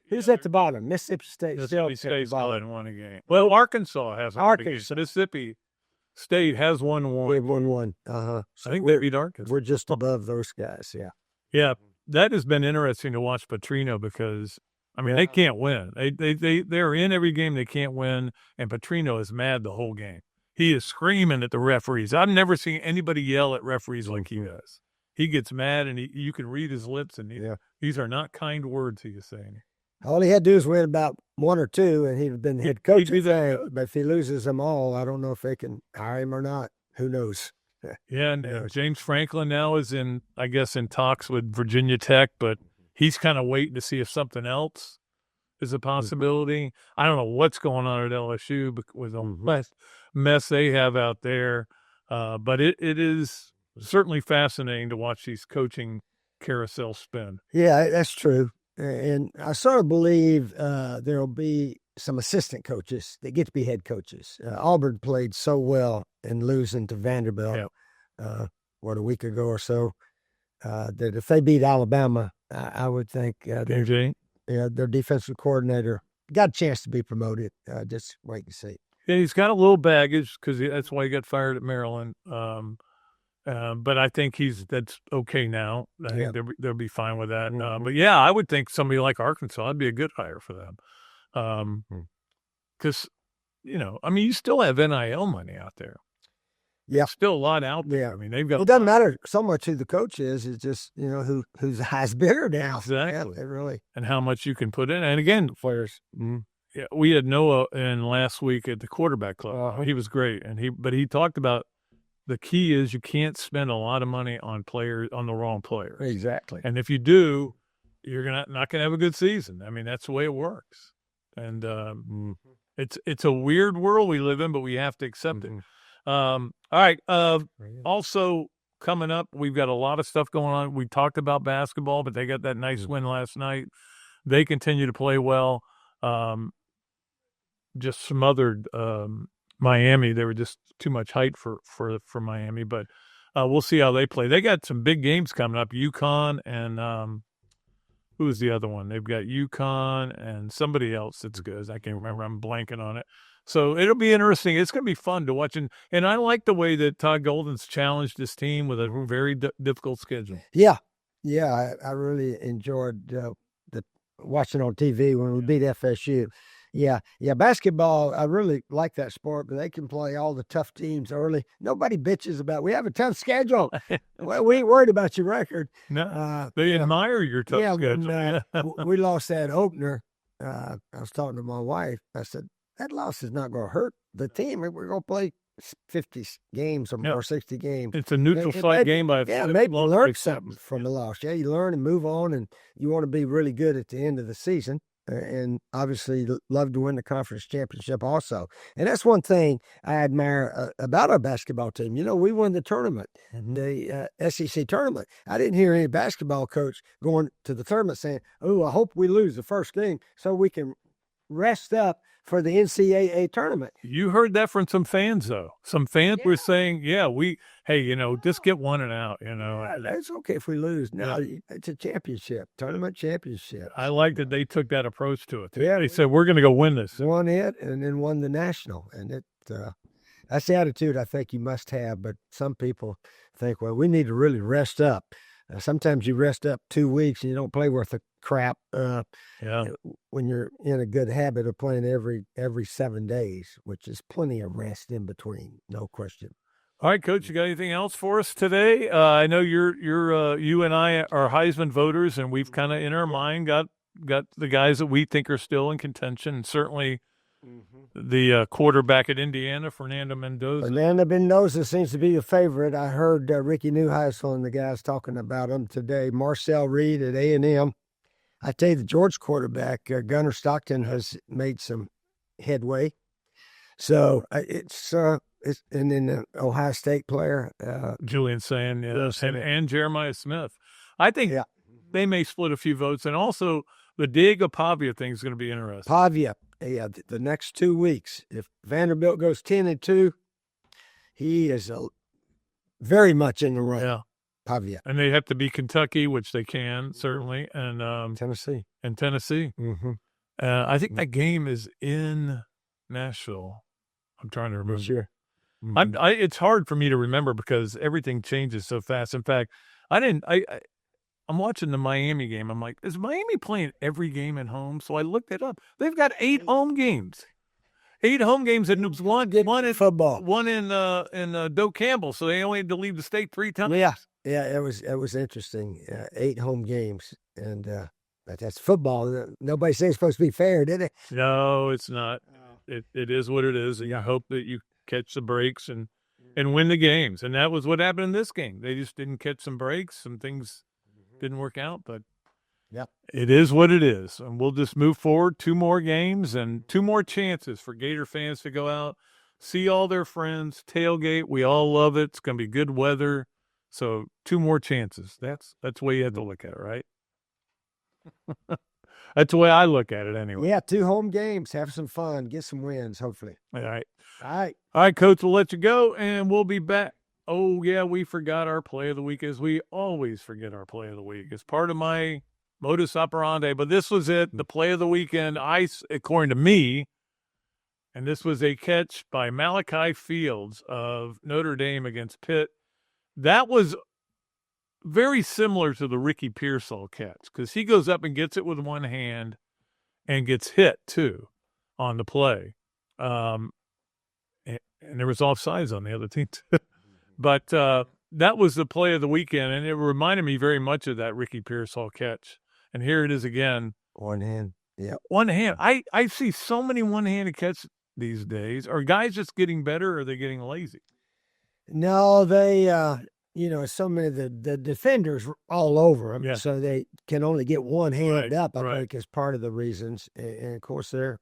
S2: Who's at the bottom? Mississippi State.
S1: Mississippi State's not won a game. Well, Arkansas has a game. Mississippi State has won one.
S2: We've won one. I
S1: think we beat Arkansas.
S2: We're just above those guys. Yeah.
S1: Yeah, that has been interesting to watch Petrino, because I mean they can't win. They're in every game they can't win, and Petrino is mad the whole game. He is screaming at the referees. I've never seen anybody yell at referees like he does. He gets mad, and you can read his lips, and these are not kind words he is saying.
S2: All he had to do is win about 1 or 2, and he'd have been head coach. But if he loses them all, I don't know if they can hire him or not. Who knows?
S1: Yeah, and James Franklin now is in talks with Virginia Tech, but he's kind of waiting to see if something else is a possibility. I don't know what's going on at LSU with the mess they have out there, but it is certainly fascinating to watch these coaching carousels spin.
S2: Yeah, that's true. And I sort of believe there will be some assistant coaches that get to be head coaches. Auburn played so well in losing to Vanderbilt, a week ago or so, that if they beat Alabama, I would think their defensive coordinator got a chance to be promoted. Just wait and see.
S1: Yeah, he's got a little baggage because that's why he got fired at Maryland. But I think that's okay now. I think they'll be fine with that. But yeah, I would think somebody like Arkansas would be a good hire for them. Because, I mean, you still have NIL money out there.
S2: Yeah.
S1: There's still a lot out there.
S2: Yeah.
S1: I mean, they've got.
S2: It doesn't matter so much who the coach is. It's just, whose eye's bigger now.
S1: Exactly.
S2: Yeah, really.
S1: And how much you can put in. And again, players. Yeah, we had Noah in last week at the quarterback club. He was great. But he talked about the key is you can't spend a lot of money on the wrong player.
S2: Exactly.
S1: And if you do, you're not gonna have a good season. I mean, that's the way it works. And it's a weird world we live in, but we have to accept it. All right. Also coming up, we've got a lot of stuff going on. We talked about basketball, but they got that nice win last night. They continue to play well. Just smothered Miami. They were just too much height for Miami, but we'll see how they play. They got some big games coming up. UConn and who's the other one? They've got UConn and somebody else that's good. I can't remember. I'm blanking on it. So it'll be interesting. It's going to be fun to watch. And I like the way that Todd Golden's challenged this team with a very difficult schedule.
S2: Yeah. I really enjoyed the watching on TV when we beat FSU. Yeah. Basketball, I really like that sport, but they can play all the tough teams early. Nobody bitches about, we have a tough schedule. Well, we ain't worried about your record.
S1: No, they admire your tough schedule.
S2: We lost that opener. I was talking to my wife. I said, that loss is not going to hurt the team. We're going to play 50 games or 60 games.
S1: It's a neutral site game.
S2: Maybe learn something from the loss. Yeah, you learn and move on, and you want to be really good at the end of the season. And obviously love to win the conference championship also. And that's one thing I admire about our basketball team. You know, we won the tournament, the SEC tournament. I didn't hear any basketball coach going to the tournament saying, oh, I hope we lose the first game so we can rest up for the NCAA tournament.
S1: You heard that from some fans, though. Some fans were saying, just get one and out,
S2: That's okay if we lose. No, it's a championship, tournament championship.
S1: I like that they took that approach to it. They said, we're going to go win this.
S2: Won it and then won the national. And that's the attitude I think you must have. But some people think, well, we need to really rest up. Sometimes you rest up 2 weeks and you don't play worth a crap when you're in a good habit of playing every 7 days, which is plenty of rest in between, no question.
S1: All right, Coach, you got anything else for us today? I know you and I are Heisman voters, and we've kind of in our mind got the guys that we think are still in contention, and certainly the quarterback at Indiana, Fernando Mendoza.
S2: Fernando Mendoza seems to be a favorite. I heard Ricky Neuheisel and the guys talking about him today. Marcel Reed at A&M. I tell you, the Georgia quarterback, Gunnar Stockton, has made some headway. So it's and then the Ohio State player.
S1: Julian Sand, and Jeremiah Smith. I think they may split a few votes. And also the Diego Pavia thing is going to be interesting.
S2: Pavia. Yeah, the next 2 weeks, if Vanderbilt goes 10-2, he is very much in the run.
S1: Yeah,
S2: Pavia,
S1: and they have to beat Kentucky, which they can certainly, and
S2: Tennessee.
S1: Mm-hmm. I think that game is in Nashville. I'm trying to remember.
S2: Sure.
S1: Mm-hmm. It's hard for me to remember because everything changes so fast. In fact, I'm watching the Miami game. I'm like, is Miami playing every game at home? So I looked it up. They've got 8 home games. 8 home games, and one in
S2: football,
S1: one in Doak Campbell. So they only had to leave the state 3 times.
S2: Yeah, it was interesting. 8 home games, and but that's football. Nobody says it's supposed to be fair, did it?
S1: No, it's not. It is what it is, and you hope that you catch the breaks and win the games. And that was what happened in this game. They just didn't catch some breaks. Some things didn't work out, but it is what it is. And we'll just move forward. 2 more games and 2 more chances for Gator fans to go out, see all their friends, tailgate. We all love it. It's going to be good weather. So 2 more chances. That's the way you have to look at it, right? That's the way I look at it anyway.
S2: Yeah, 2 home games. Have some fun. Get some wins, hopefully.
S1: All right.
S2: All
S1: right, Coach, we'll let you go, and we'll be back. Oh, yeah, we forgot our play of the week, as we always forget our play of the week. It's part of my modus operandi, but this was it, the play of the weekend, according to me, and this was a catch by Malachi Fields of Notre Dame against Pitt. That was very similar to the Ricky Pearsall catch because he goes up and gets it with one hand and gets hit, too, on the play. And there was offsides on the other team, too. But that was the play of the weekend, and it reminded me very much of that Ricky Pearsall catch. And here it is again.
S2: One hand. Yeah.
S1: One hand. I see so many one-handed catches these days. Are guys just getting better, or are they getting lazy?
S2: No, they so many of the defenders all over them,
S1: Yeah.
S2: so they can only get one hand up. I
S1: right.
S2: think is part of the reasons, and of course they're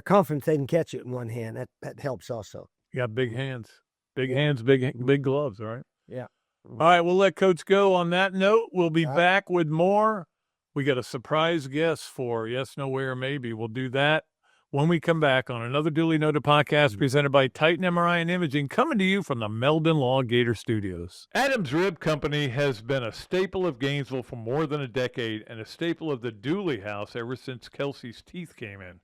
S2: confident they can catch it in one hand. That helps also.
S1: You got big hands, big gloves. All right.
S2: Yeah.
S1: All right, we'll let Coach go on that note. We'll be back with more. We got a surprise guest for Yes, No, Where, Maybe. We'll do that when we come back on another Dooley Noted podcast presented by Titan MRI and Imaging, coming to you from the Meldon Law Gator Studios. Adams Rib Company has been a staple of Gainesville for more than a decade and a staple of the Dooley house ever since Kelsey's teeth came in.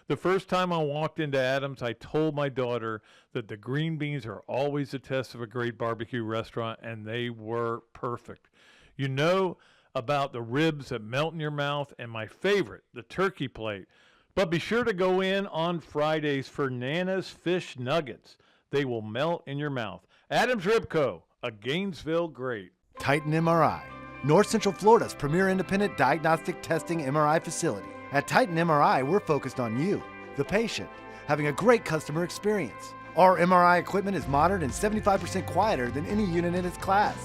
S1: The first time I walked into Adams, I told my daughter that the green beans are always a test of a great barbecue restaurant, and they were perfect. You know about the ribs that melt in your mouth, and my favorite, the turkey plate. But be sure to go in on Fridays for Nana's Fish Nuggets. They will melt in your mouth. Adams Rib Co., a Gainesville great.
S8: Titan MRI, North Central Florida's premier independent diagnostic testing MRI facility. At Titan MRI, we're focused on you, the patient, having a great customer experience. Our MRI equipment is modern and 75% quieter than any unit in its class.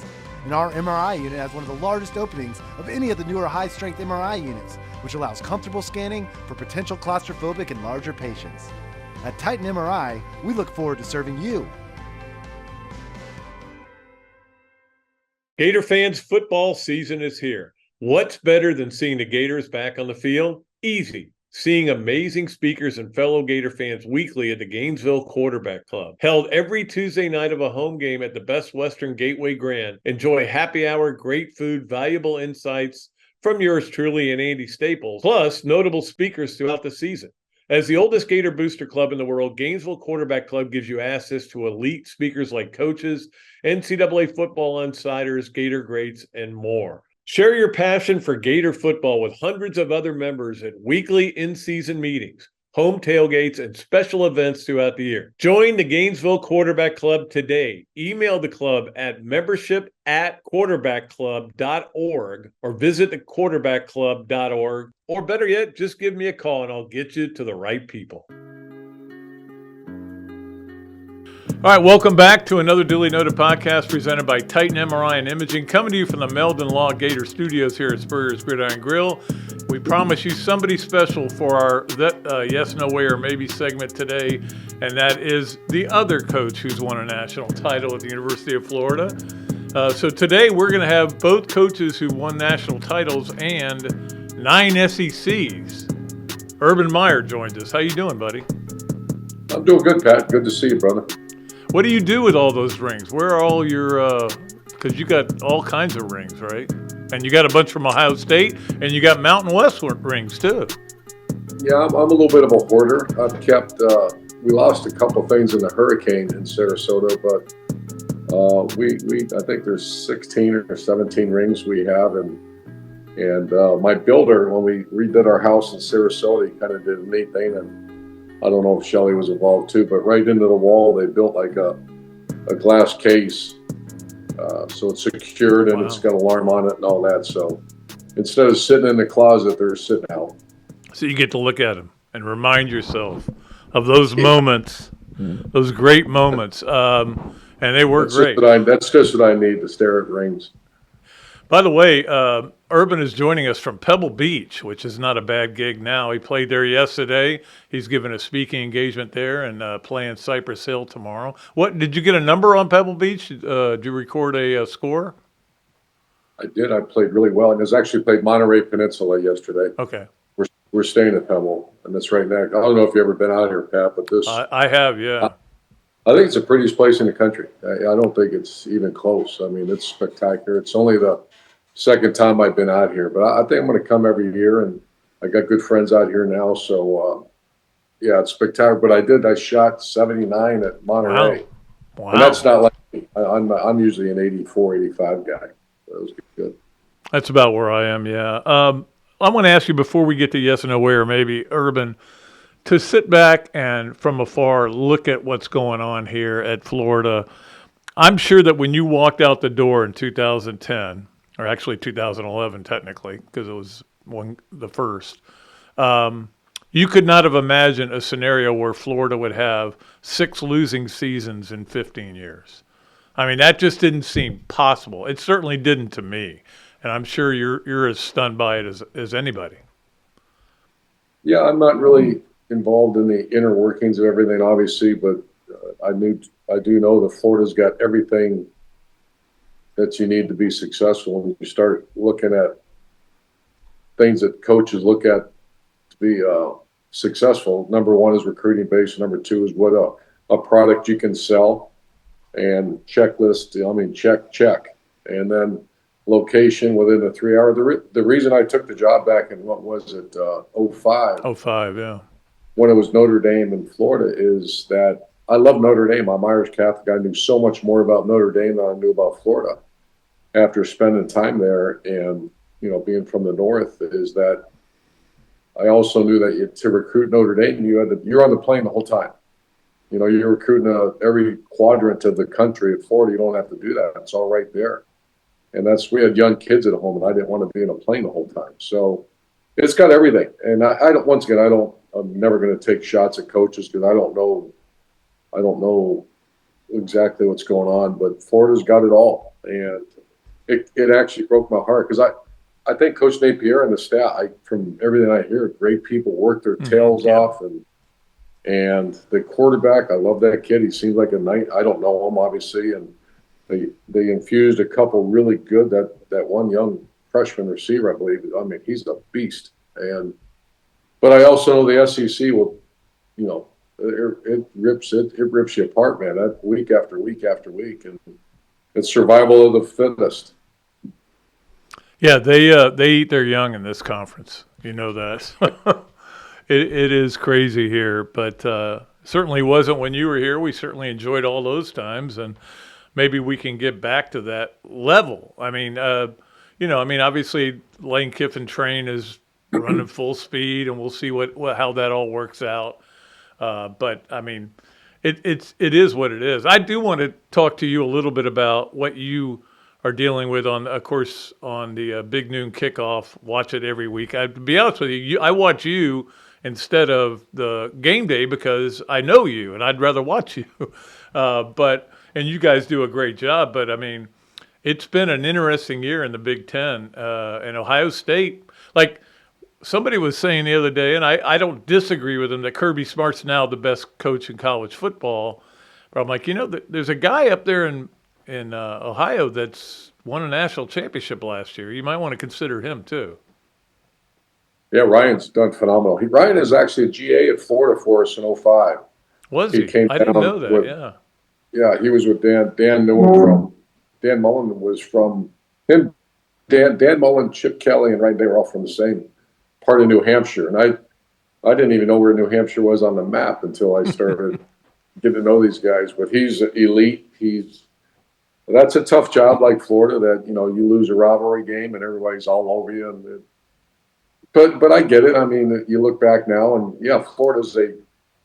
S8: And our MRI unit has one of the largest openings of any of the newer high-strength MRI units, which allows comfortable scanning for potential claustrophobic and larger patients. At Titan MRI, we look forward to serving you.
S1: Gator fans, football season is here. What's better than seeing the Gators back on the field? Easy. Seeing amazing speakers and fellow Gator fans weekly at the Gainesville Quarterback Club. Held every Tuesday night of a home game at the Best Western Gateway Grand. Enjoy happy hour, great food, valuable insights from yours truly and Andy Staples, plus notable speakers throughout the season. As the oldest Gator booster club in the world, Gainesville Quarterback Club gives you access to elite speakers like coaches, NCAA football insiders, Gator greats, and more. Share your passion for Gator football with hundreds of other members at weekly in-season meetings, home tailgates, and special events throughout the year. Join the Gainesville Quarterback Club today. Email the club at membership@quarterbackclub.org or visit thequarterbackclub.org, or better yet, just give me a call and I'll get you to the right people. All right, welcome back to another Dooley Noted podcast presented by Titan MRI and Imaging, coming to you from the Meldon Law Gator Studios here at Spurrier's Gridiron Grill. We promise you somebody special for our Yes, No, Way, or Maybe segment today, and that is the other coach who's won a national title at the University of Florida. So today we're going to have both coaches who won national titles and 9 SECs. Urban Meyer joins us. How you doing, buddy?
S5: I'm doing good, Pat. Good to see you, brother.
S1: What do you do with all those rings? Where are all your, because you got all kinds of rings, right? And you got a bunch from Ohio State, and you got Mountain West rings, too.
S5: Yeah, I'm a little bit of a hoarder. I've kept, we lost a couple things in the hurricane in Sarasota, but I think there's 16 or 17 rings we have. And my builder, when we redid our house in Sarasota, he kind of did a neat thing, and I don't know if Shelley was involved too, but right into the wall, they built like a glass case. So it's secured and It's got an alarm on it and all that. So instead of sitting in the closet, they're sitting out.
S1: So you get to look at them and remind yourself of those moments, those great moments. And they were great.
S5: That's just what I need to stare at rings.
S1: By the way, Urban is joining us from Pebble Beach, which is not a bad gig now. He played there yesterday. He's given a speaking engagement there and playing Cypress Hill tomorrow. What did you get a number on Pebble Beach? Did you record a score?
S5: I did. I played really well. And I was actually played Monterey Peninsula yesterday.
S1: Okay.
S5: We're staying at Pebble, and that's right next. I don't know if you've ever been out here, Pat, but this.
S1: I have, yeah.
S5: I think it's the prettiest place in the country. I don't think it's even close. I mean, it's spectacular. It's only the second time I've been out here, but I think I'm going to come every year, and I got good friends out here now. So, yeah, it's spectacular. But I shot 79 at Monterey.
S1: Wow.
S5: And that's not like me. I'm usually an 84, 85 guy. That was good.
S1: That's about where I am, yeah. I want to ask you before we get to Yes or No, Way, or Maybe, Urban, to sit back and from afar look at what's going on here at Florida. I'm sure that when you walked out the door in 2010, or actually 2011 technically, because it was the first, you could not have imagined a scenario where Florida would have 6 losing seasons in 15 years. I mean, that just didn't seem possible. It certainly didn't to me, and I'm sure you're as stunned by it as anybody.
S5: Yeah, I'm not really involved in the inner workings of everything, obviously, but I do know that Florida's got everything that you need to be successful. When you start looking at things that coaches look at to be successful, number one is recruiting base. Number two is what a product you can sell, and checklist. I mean, check, and then location within a 3 hour. The reason I took the job back in what was it, 05?
S1: 05, yeah.
S5: When it was Notre Dame in Florida, is that I love Notre Dame. I'm Irish Catholic. I knew so much more about Notre Dame than I knew about Florida after spending time there, and being from the north. Is that I also knew that to recruit Notre Dame, you're on the plane the whole time. You're recruiting every quadrant of the country. At Florida, you don't have to do that. It's all right there. And we had young kids at home, and I didn't want to be in a plane the whole time. So it's got everything. And I'm never going to take shots at coaches because I don't know exactly what's going on, but Florida's got it all. And it actually broke my heart because I think Coach Napier and the staff, from everything I hear, great people, work their tails off. And the quarterback, I love that kid. He seems like a knight. I don't know him, obviously. And they infused a couple really good, that one young freshman receiver, I believe. I mean, he's a beast. But I also know the SEC will, it rips you apart, man. That week after week after week, and it's survival of the fittest.
S1: Yeah, they eat their young in this conference. You know that. It is crazy here, but certainly wasn't when you were here. We certainly enjoyed all those times, and maybe we can get back to that level. I mean, obviously Lane Kiffin train is running full speed, and we'll see how that all works out. But I mean, it is what it is. I do want to talk to you a little bit about what you are dealing with on the Big Noon Kickoff. Watch it every week. To be honest with you, I watch you instead of the game day because I know you and I'd rather watch you. And you guys do a great job. But I mean, it's been an interesting year in the Big Ten. And Ohio State, like somebody was saying the other day, and I don't disagree with him, that Kirby Smart's now the best coach in college football. But I'm like, there's a guy up there in Ohio that's won a national championship last year. You might want to consider him too.
S5: Yeah, Ryan's done phenomenal. Ryan is actually a GA at Florida for us in 05.
S1: Was he? I didn't know that,
S5: Yeah, he was with Dan. Dan knew him from – Dan Mullen was from him. Dan Mullen, Chip Kelly, and Ryan, they were all from the same part of New Hampshire. And I didn't even know where New Hampshire was on the map until I started getting to know these guys. But he's elite. That's a tough job like Florida that, you lose a rivalry game and everybody's all over you. But I get it. I mean, you look back now and, yeah, Florida's a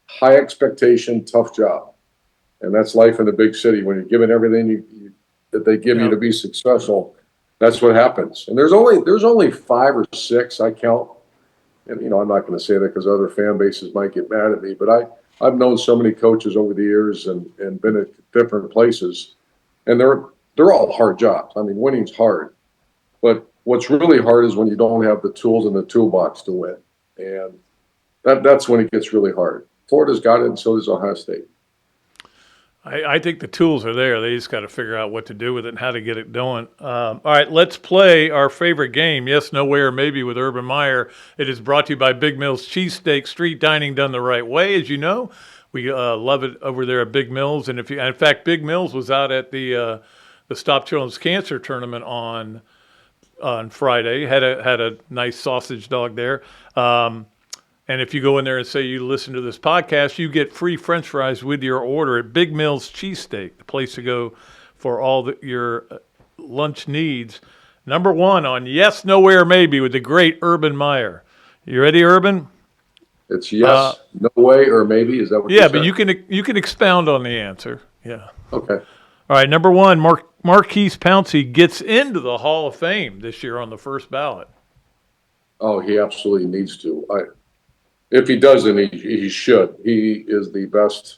S5: high expectation, tough job. And that's life in the big city. When you're given everything that they give you to be successful, that's what happens. And there's only 5 or 6 I count. And, I'm not going to say that because other fan bases might get mad at me. But I've known so many coaches over the years and been at different places. And they're all hard jobs. I mean, winning's hard. But what's really hard is when you don't have the tools in the toolbox to win. And that's when it gets really hard. Florida's got it, and so does Ohio State.
S1: I think the tools are there. They just got to figure out what to do with it and how to get it going. All right, let's play our favorite game, Yes, No, Where, Maybe, with Urban Meyer. It is brought to you by Big Mills Cheesesteaks, street dining done the right way. As you know, we love it over there at Big Mills. And in fact, Big Mills was out at the Stop Children's Cancer Tournament on Friday. Had a nice sausage dog there. And if you go in there and say you listen to this podcast, you get free French fries with your order at Big Mills Cheesesteak, the place to go for all your lunch needs. Number 1 on Yes, Nowhere, Maybe with the great Urban Meyer. You ready, Urban?
S5: It's yes, no way, or maybe. Is that what you said?
S1: Yeah, but you can expound on the answer. Yeah.
S5: Okay.
S1: All right, number 1, Marquise Pouncey gets into the Hall of Fame this year on the first ballot.
S5: Oh, he absolutely needs to. If he doesn't, he should. He is the best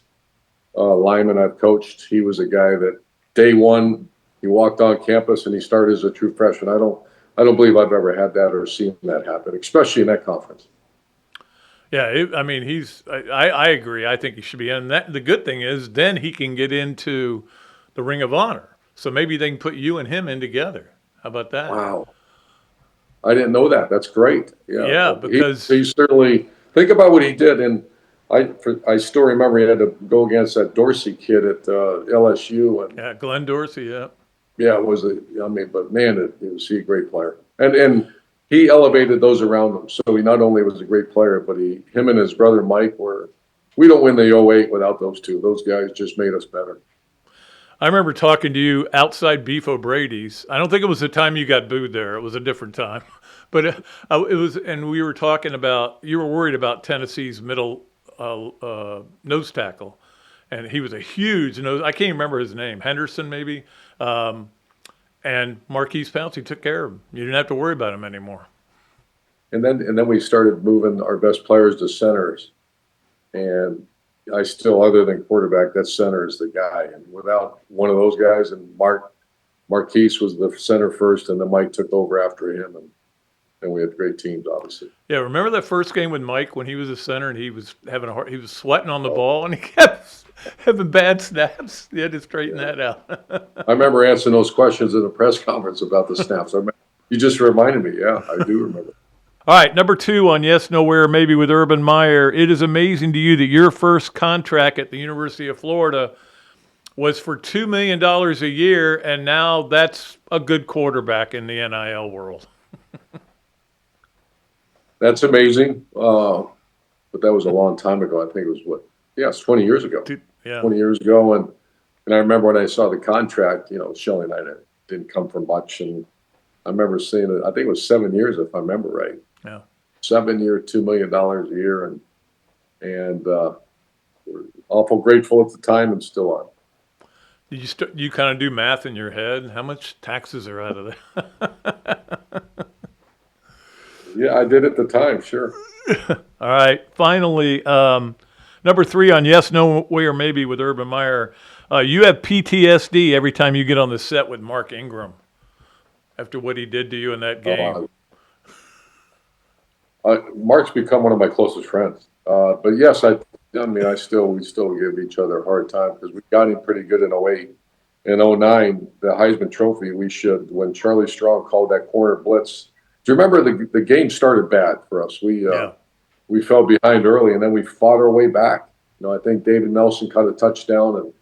S5: lineman I've coached. He was a guy that day one, he walked on campus and he started as a true freshman. I don't believe I've ever had that or seen that happen, especially in that conference.
S1: Yeah, I mean, I agree. I think he should be in that. The good thing is then he can get into the Ring of Honor. So maybe they can put you and him in together. How about that?
S5: Wow. I didn't know that. That's great.
S1: Yeah, because
S5: he certainly, think about what he did. And I still remember he had to go against that Dorsey kid at LSU. And
S1: yeah, Glenn Dorsey, yeah.
S5: Yeah, but man, was he a great player. And he elevated those around him. So he not only was a great player, but him and his brother Mike we don't win the 08 without those two. Those guys just made us better.
S1: I remember talking to you outside Beef O'Brady's. I don't think it was the time you got booed there. It was a different time. But it was, and we were talking about, you were worried about Tennessee's middle nose tackle. And he was a huge nose, I can't remember his name, Henderson maybe. And Marquise Pouncey took care of him. You didn't have to worry about him anymore.
S5: And then we started moving our best players to centers. And I still, other than quarterback, that center is the guy. And without one of those guys, and Marquise was the center first, and then Mike took over after him. And we had great teams, obviously.
S1: Yeah, remember that first game with Mike when he was a center and he was he was sweating on the ball and he kept having bad snaps? You had to straighten that out.
S5: I remember answering those questions in a press conference about the snaps. You just reminded me. Yeah, I do remember.
S1: All right, number 2 on Yes, Nowhere, Maybe with Urban Meyer. It is amazing to you that your first contract at the University of Florida was for $2 million a year, and now that's a good quarterback in the NIL world.
S5: That's amazing. But that was a long time ago. I think it was it's 20 years ago.
S1: Yeah.
S5: 20 years ago. And I remember when I saw the contract, Shelley and I didn't come from much. And I remember seeing it, I think it was 7 years, if I remember right.
S1: Yeah.
S5: 7 year, $2 million a year. And we're awful grateful at the time and still are.
S1: Did you kind of do math in your head? How much taxes are out of there?
S5: Yeah, I did at the time, sure.
S1: All right. Finally, number 3 on Yes, No Way, or Maybe with Urban Meyer. You have PTSD every time you get on the set with Mark Ingram after what he did to you in that game.
S5: Mark's become one of my closest friends. But yes, we still give each other a hard time because we got him pretty good in 08. In 09, the Heisman Trophy, when Charlie Strong called that corner blitz. Do you remember the game started bad for us? We fell behind early, and then we fought our way back. I think David Nelson caught a touchdown, and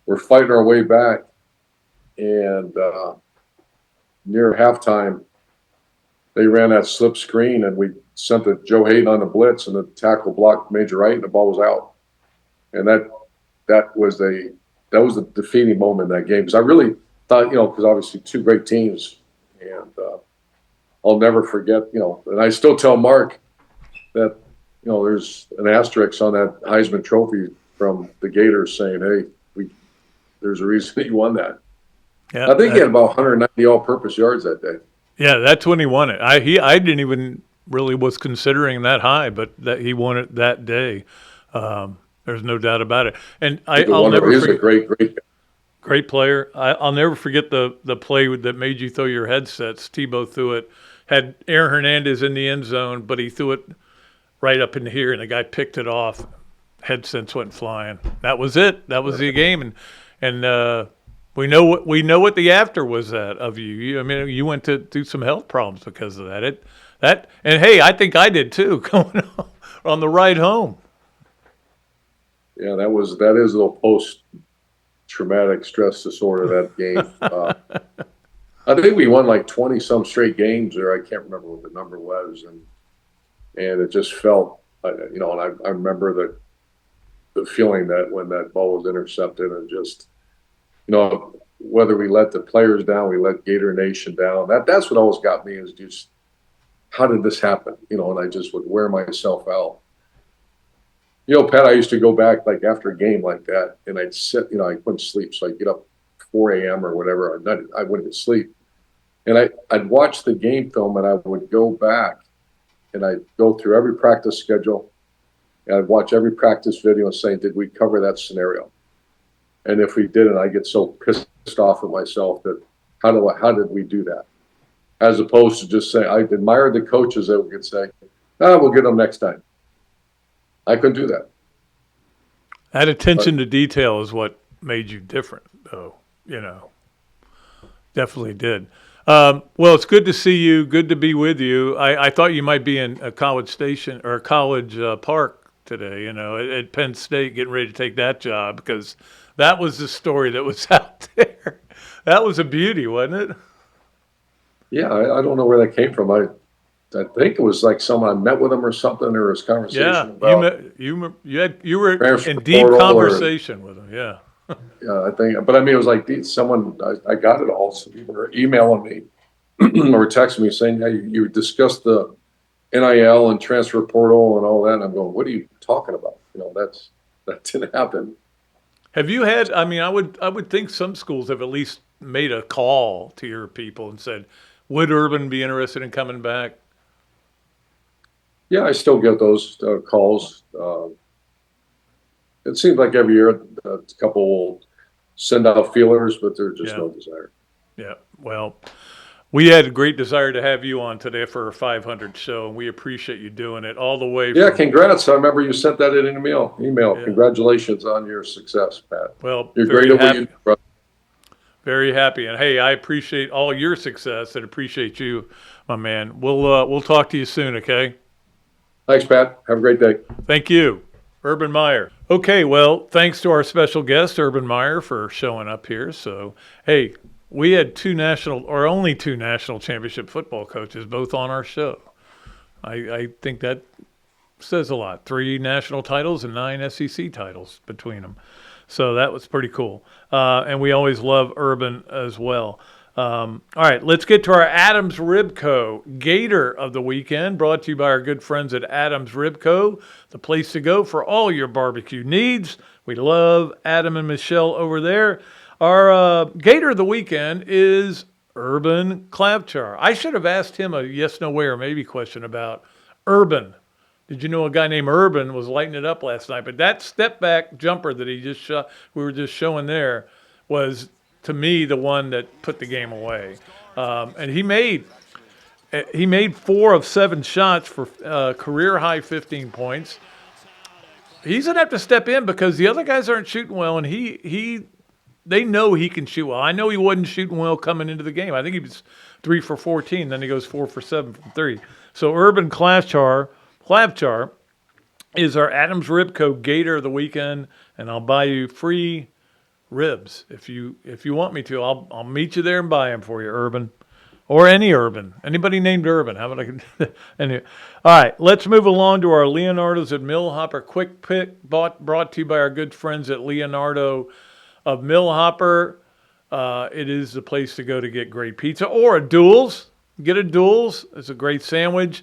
S5: we're fighting our way back. And near halftime, they ran that slip screen, and we sent Joe Hayden on the blitz, and the tackle blocked Major Wright, and the ball was out. And that was the defeating moment in that game because I really thought, because obviously two great teams, and I'll never forget, and I still tell Mark that, there's an asterisk on that Heisman Trophy from the Gators saying, hey, there's a reason he won that. Yeah, I think he had about 190 all-purpose yards that day.
S1: Yeah, that's when he won it. I didn't even really was considering that high, but that he won it that day. There's no doubt about it. And I'll never forget. He's a great player. I'll never forget the play that made you throw your headsets. Tebow threw it. Had Aaron Hernandez in the end zone, but he threw it right up in here, and the guy picked it off. Headsets went flying. That was it. That was the game, and we know what the after was of you. I mean, you went through some health problems because of that. And hey, I think I did too, going on the ride home.
S5: Yeah, that is a little post-traumatic stress disorder, that game. I think we won like 20-some straight games, or I can't remember what the number was, and it just felt, and I remember the feeling that when that ball was intercepted, and just, whether we let the players down, we let Gator Nation down. That's what always got me, is just, how did this happen? And I just would wear myself out. Pat, I used to go back like after a game like that, and I'd sit, I couldn't sleep, so I'd get up 4 a.m. or whatever. I wouldn't sleep. And I'd watch the game film, and I would go back, and I'd go through every practice schedule, and I'd watch every practice video and say, did we cover that scenario? And if we didn't, I get so pissed off at myself that how did we do that? As opposed to just saying, I admired the coaches that could say, we'll get them next time. I couldn't do that.
S1: That attention to detail is what made you different, though. Definitely did. Well, it's good to see you. Good to be with you. I thought you might be in a College Station or College Park today, at Penn State, getting ready to take that job, because that was the story that was out there. That was a beauty, wasn't it?
S5: Yeah, I don't know where that came from. I think it was like someone I met with him or something. There was conversation about.
S1: You were in deep conversation with him. Yeah.
S5: Yeah, I think, but I mean, it was like someone, I got it all. So people were emailing me or texting me saying, you discussed the NIL and transfer portal and all that. And I'm going, what are you talking about? That didn't happen.
S1: Have you had, I would think some schools have at least made a call to your people and said, would Urban be interested in coming back?
S5: Yeah, I still get those calls. It seems like every year a couple will send out feelers, but there's just no desire.
S1: Yeah, well, we had a great desire to have you on today for our 500 show, and we appreciate you doing it all the way.
S5: Yeah, congrats. I remember you sent that in an email. Yeah. Congratulations on your success, Pat.
S1: Well,
S5: you're great at what you do, brother.
S1: Very happy. And, hey, I appreciate all your success and appreciate you, my man. We'll talk to you soon, okay?
S5: Thanks, Pat. Have a great day.
S1: Thank you. Urban Meyer. Okay, well, thanks to our special guest, Urban Meyer, for showing up here. So, hey, we had only two national championship football coaches, both on our show. I think that says a lot. 3 national titles and 9 SEC titles between them. So that was pretty cool. And we always love Urban as well. All right, let's get to our Adams Rib Co. Gator of the weekend, brought to you by our good friends at Adams Rib Co., the place to go for all your barbecue needs. We love Adam and Michelle over there. Our Gator of the weekend is Urban Clabchar. I should have asked him a yes, no way, or maybe question about Urban. Did you know a guy named Urban was lighting it up last night? But that step back jumper that he just shot, we were just showing there, was, to me, the one that put the game away. And he made 4 of 7 shots for career high 15 points. He's gonna have to step in because the other guys aren't shooting well, and they know he can shoot well. I know he wasn't shooting well coming into the game. I think he was 3 for 14. Then he goes 4 for 7 from 3. So Urban Clabchar is our Adams Rib Co. Gator of the weekend, and I'll buy you free ribs if you want me to. I'll meet you there and buy them for you, Urban, or any Urban, anybody named Urban. How about anyway? All right, let's move along to our Leonardo's at Millhopper quick pick, brought to you by our good friends at Leonardo of Millhopper. It is the place to go to get great pizza or a Dool's. Get a Dool's. It's a great sandwich.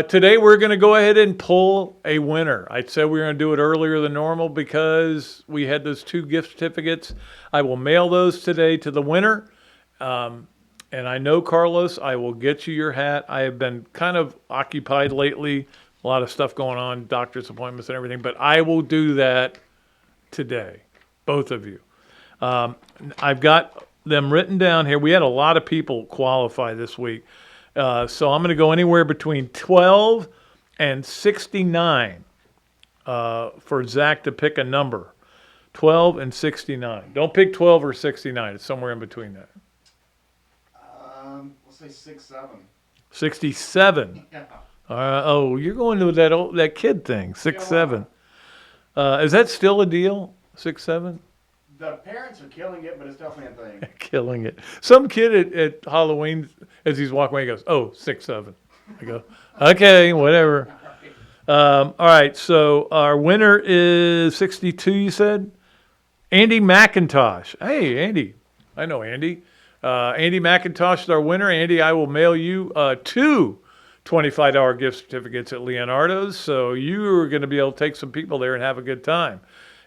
S1: Today we're going to go ahead and pull a winner. I said we were going to do it earlier than normal because we had those 2 gift certificates. I will mail those today to the winner. And I know, Carlos, I will get you your hat. I have been kind of occupied lately, a lot of stuff going on, doctor's appointments and everything, but I will do that today, both of you. I've got them written down here. We had a lot of people qualify this week. So I'm going to go anywhere between 12 and 69 for Zach to pick a number. 12 and 69. Don't pick 12 or 69. It's somewhere in between that.
S8: Let's say 67.
S1: 67.
S8: Yeah.
S1: Oh, you're going to that kid thing. 6'7". Is that still a deal? 6'7"?
S8: The parents are killing it, but it's definitely a thing.
S1: Killing it. Some kid at Halloween, as he's walking away, he goes, 6'7". I go, okay, whatever. All right, so our winner is 62, you said? Andy McIntosh. Hey, Andy. I know Andy. Andy McIntosh is our winner. Andy, I will mail you 2 $25 gift certificates at Leonardo's, so you are going to be able to take some people there and have a good time.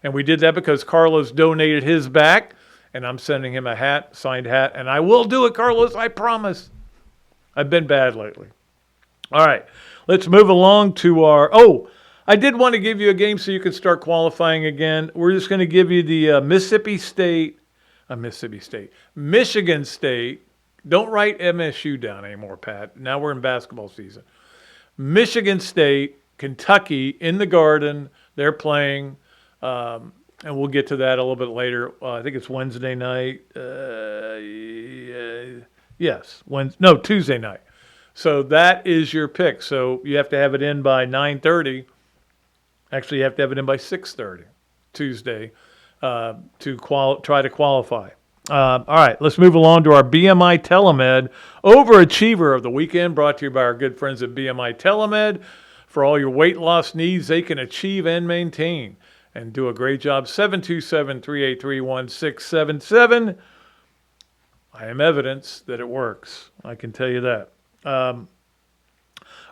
S1: And we did that because Carlos donated his back, and I'm sending him a hat, signed hat, and I will do it, Carlos, I promise. I've been bad lately. All right, let's move along to our, I did want to give you a game so you can start qualifying again. We're just going to give you the Mississippi State Mississippi State. Michigan State, don't write MSU down anymore, Pat. Now we're in basketball season. Michigan State, Kentucky in the Garden, they're playing, and we'll get to that a little bit later. I think it's Wednesday night. Tuesday night. So that is your pick. So you have to have it in by 9:30. Actually, you have to have it in by 6:30 Tuesday to try to qualify. All right, let's move along to our BMI TeleMed Overachiever of the Weekend, brought to you by our good friends at BMI TeleMed. For all your weight loss needs, they can achieve and maintain and do a great job. 727-383-1677. I am evidence that it works. I can tell you that. Our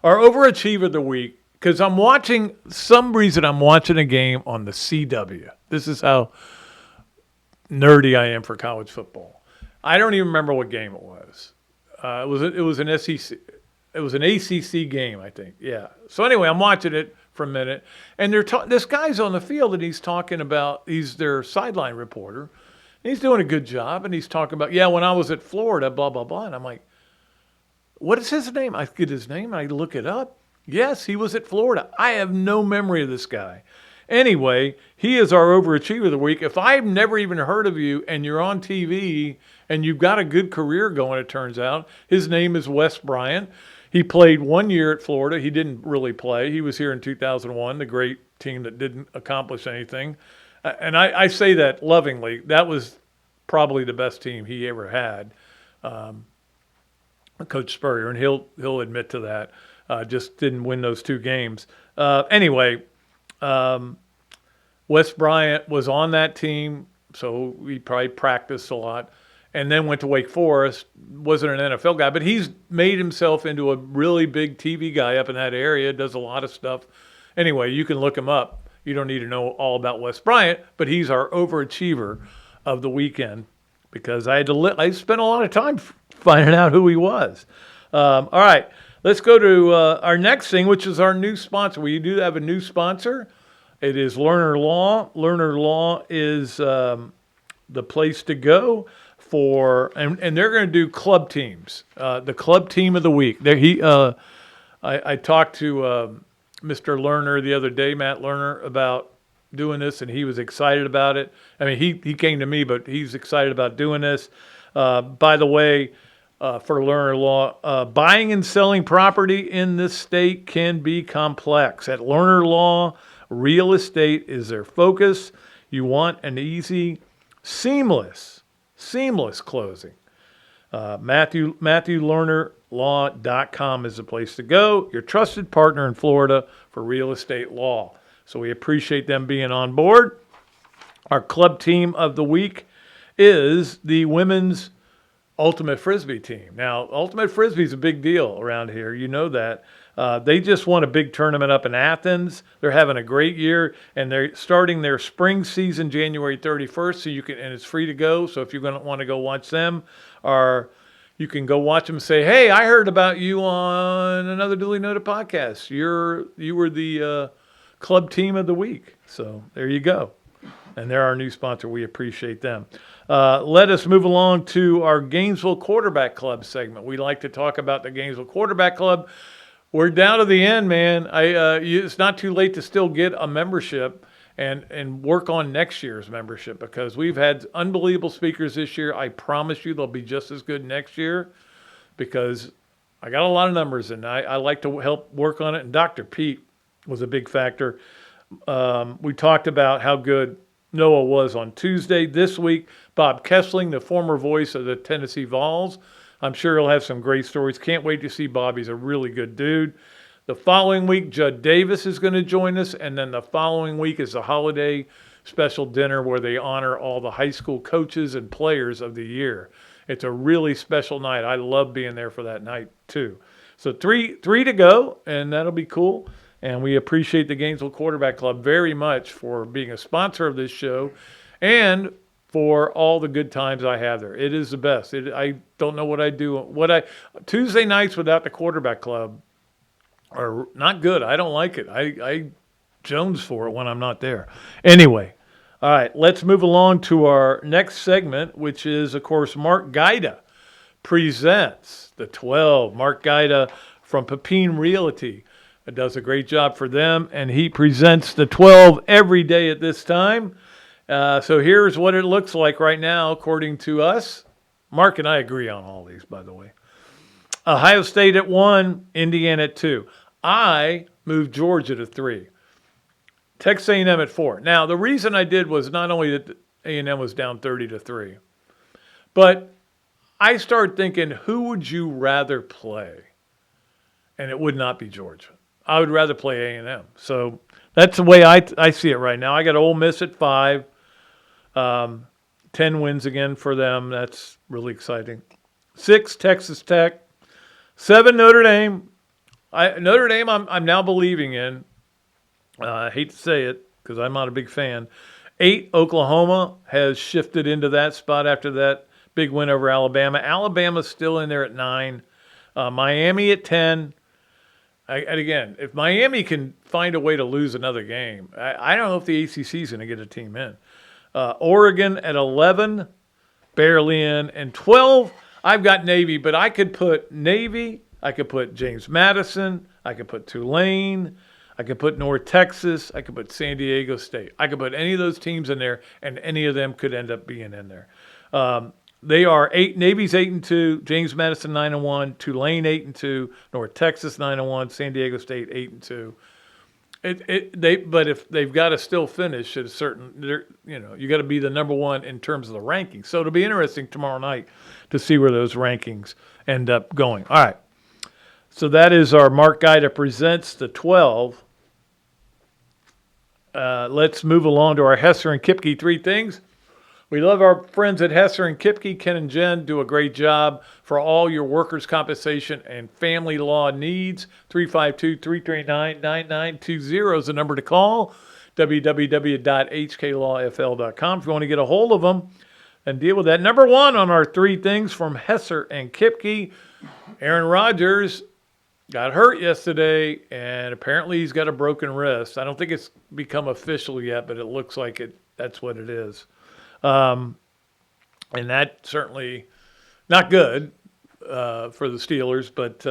S1: Overachiever of the Week, because I'm watching a game on the CW. This is how nerdy I am for college football. I don't even remember what game it was. It was an SEC. It was an ACC game, I think. Yeah. So anyway, I'm watching it for a minute, and this guy's on the field, and he's talking about he's their sideline reporter, and he's doing a good job, and he's talking about when I was at Florida, blah blah blah, and I'm like, what is his name? I get his name, and I look it up. Yes, he was at Florida. I have no memory of this guy. Anyway, he is our Overachiever of the Week. If I've never even heard of you and you're on TV and you've got a good career going, it turns out, his name is Wes Bryant. He played 1 year at Florida. He didn't really play. He was here in 2001, the great team that didn't accomplish anything. And I say that lovingly. That was probably the best team he ever had, Coach Spurrier, and he'll admit to that. Just didn't win those 2 games. Anyway, Wes Bryant was on that team, so he probably practiced a lot, and then went to Wake Forest. Wasn't an NFL guy, but he's made himself into a really big TV guy up in that area, does a lot of stuff. Anyway, you can look him up. You don't need to know all about Wes Bryant, but he's our Overachiever of the weekend because I spent a lot of time finding out who he was. All right. Let's go to our next thing, which is our new sponsor. We do have a new sponsor. It is Learner Law. Learner Law is the place to go for, and they're going to do club teams. The club team of the week. I talked to Mr. Lerner the other day, Matt Lerner, about doing this, and he was excited about it. I mean, he came to me, but he's excited about doing this. By the way, for Learner Law, buying and selling property in this state can be complex. At Learner Law, real estate is their focus. You want an easy, seamless closing. MatthewLernerLaw.com is the place to go. Your trusted partner in Florida for real estate law. So we appreciate them being on board. Our club team of the week is the women's Ultimate Frisbee team. Now, Ultimate Frisbee is a big deal around here. You know that. They just won a big tournament up in Athens. They're having a great year, and they're starting their spring season January 31st. So and it's free to go. So if you're going to want to go watch them, or you can go watch them and say, "Hey, I heard about you on another Dooley Noted podcast. You were the club team of the week." So there you go. And they're our new sponsor. We appreciate them. Let us move along to our Gainesville Quarterback Club segment. We like to talk about the Gainesville Quarterback Club. We're down to the end, man. It's not too late to still get a membership and work on next year's membership because we've had unbelievable speakers this year. I promise you they'll be just as good next year because I got a lot of numbers and I like to help work on it. And Dr. Pete was a big factor. We talked about how good Noah was on Tuesday. This week, Bob Kessling, the former voice of the Tennessee Vols. I'm sure he'll have some great stories. Can't wait to see Bob. He's a really good dude. The following week, Judd Davis is going to join us. And then the following week is a holiday special dinner where they honor all the high school coaches and players of the year. It's a really special night. I love being there for that night, too. So three to go, and that'll be cool. And we appreciate the Gainesville Quarterback Club very much for being a sponsor of this show and for all the good times I have there. It is the best. I don't know what I do. Tuesday nights without the Quarterback Club are not good. I don't like it. I Jones for it when I'm not there. Anyway, All right, let's move along to our next segment, which is, of course, Mark Gaida presents the 12. Mark Gaida from Pepin Realty does a great job for them, and he presents the 12 every day at this time. So here's what it looks like right now, according to us. Mark and I agree on all these, by the way. Ohio State at 1, Indiana at 2. I moved Georgia to 3. Texas A&M at 4. Now, the reason I did was not only that A&M was down 30-3, but I started thinking, who would you rather play? And it would not be Georgia. I would rather play A&M. So that's the way I see it right now. I got Ole Miss at 5. 10 wins again for them. That's really exciting. 6, Texas Tech. 7, Notre Dame. Notre Dame I'm now believing in. I hate to say it because I'm not a big fan. 8, Oklahoma has shifted into that spot after that big win over Alabama. Alabama's still in there at 9. Miami at 10. And again, if Miami can find a way to lose another game, I don't know if the ACC is going to get a team in. Oregon at 11, barely in. And 12, I've got Navy, but I could put Navy, I could put James Madison, I could put Tulane, I could put North Texas. I could put San Diego State. I could put any of those teams in there, and any of them could end up being in there. They are 8. Navy's 8-2. James Madison 9-1. Tulane 8-2. North Texas 9-1. San Diego State 8-2. But if they've got to still finish at a certain, you got to be the number one in terms of the rankings. So it'll be interesting tomorrow night to see where those rankings end up going. All right. So that is our Mark Gaida presents the 12. Let's move along to our Hesser and Kipke 3 things. We love our friends at Hesser and Kipke. Ken and Jen do a great job for all your workers' compensation and family law needs. 352-339-9920 is the number to call. www.hklawfl.com if you want to get a hold of them and deal with that. Number 1 on our 3 things from Hesser and Kipke. Aaron Rodgers got hurt yesterday, and apparently he's got a broken wrist. I don't think it's become official yet, but it looks like that's what it is. And that certainly not good for the Steelers. But,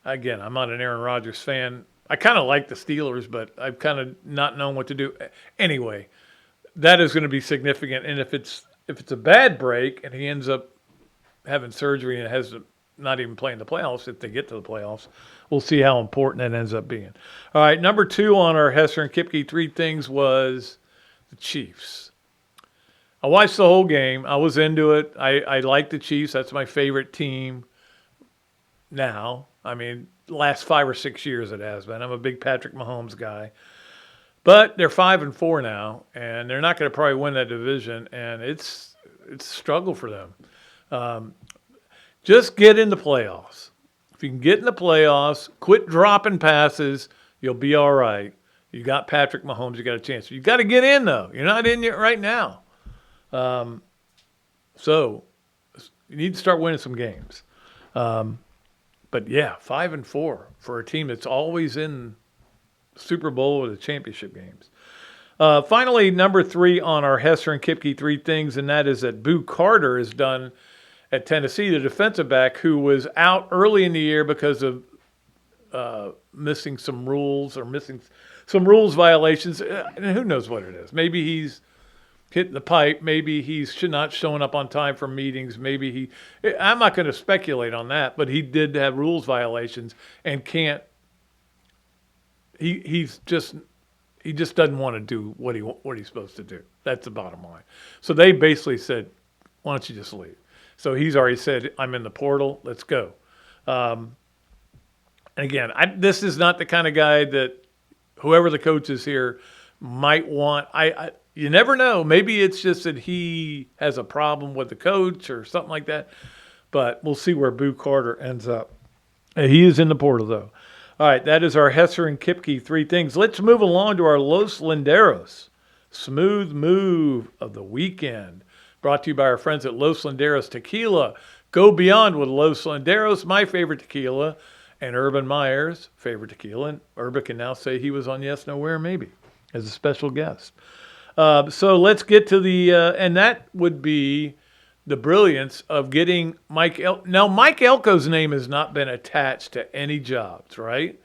S1: again, I'm not an Aaron Rodgers fan. I kind of like the Steelers, but I've kind of not known what to do. Anyway, that is going to be significant. And if it's a bad break and he ends up having surgery and has not even playing the playoffs, if they get to the playoffs, we'll see how important that ends up being. All right, number 2 on our Hesser and Kipke 3 things was the Chiefs. I watched the whole game. I was into it. I like the Chiefs. That's my favorite team now. I mean, last 5 or 6 years it has been. I'm a big Patrick Mahomes guy. But they're 5-4 now, and they're not going to probably win that division, and it's a struggle for them. Just get in the playoffs. If you can get in the playoffs, quit dropping passes, you'll be all right. You got Patrick Mahomes, you got a chance. You got to get in, though. You're not in yet right now. So you need to start winning some games. But, yeah, 5-4 for a team that's always in the Super Bowl or the championship games. Finally, number 3 on our Hesser and Kipke 3 things, and that is that Boo Carter is done at Tennessee, the defensive back who was out early in the year because of missing some rules violations. And who knows what it is. Maybe he's hitting the pipe. Maybe he's not showing up on time for meetings. Maybe I'm not going to speculate on that, but he did have rules violations and can't. He just doesn't want to do what he's supposed to do. That's the bottom line. So they basically said, why don't you just leave? So he's already said, I'm in the portal. Let's go. And again, this is not the kind of guy that whoever the coach is here might want. You never know. Maybe it's just that he has a problem with the coach or something like that. But we'll see where Boo Carter ends up. He is in the portal, though. All right, that is our Hesser and Kipke 3 things. Let's move along to our Los Linderos smooth move of the weekend. Brought to you by our friends at Los Linderos Tequila. Go beyond with Los Linderos, my favorite tequila, and Urban Meyer's favorite tequila. And Urban can now say he was on Yes, No, Where, Maybe as a special guest. So let's get to the and that would be the brilliance of getting Mike. Now, Mike Elko's name has not been attached to any jobs, right?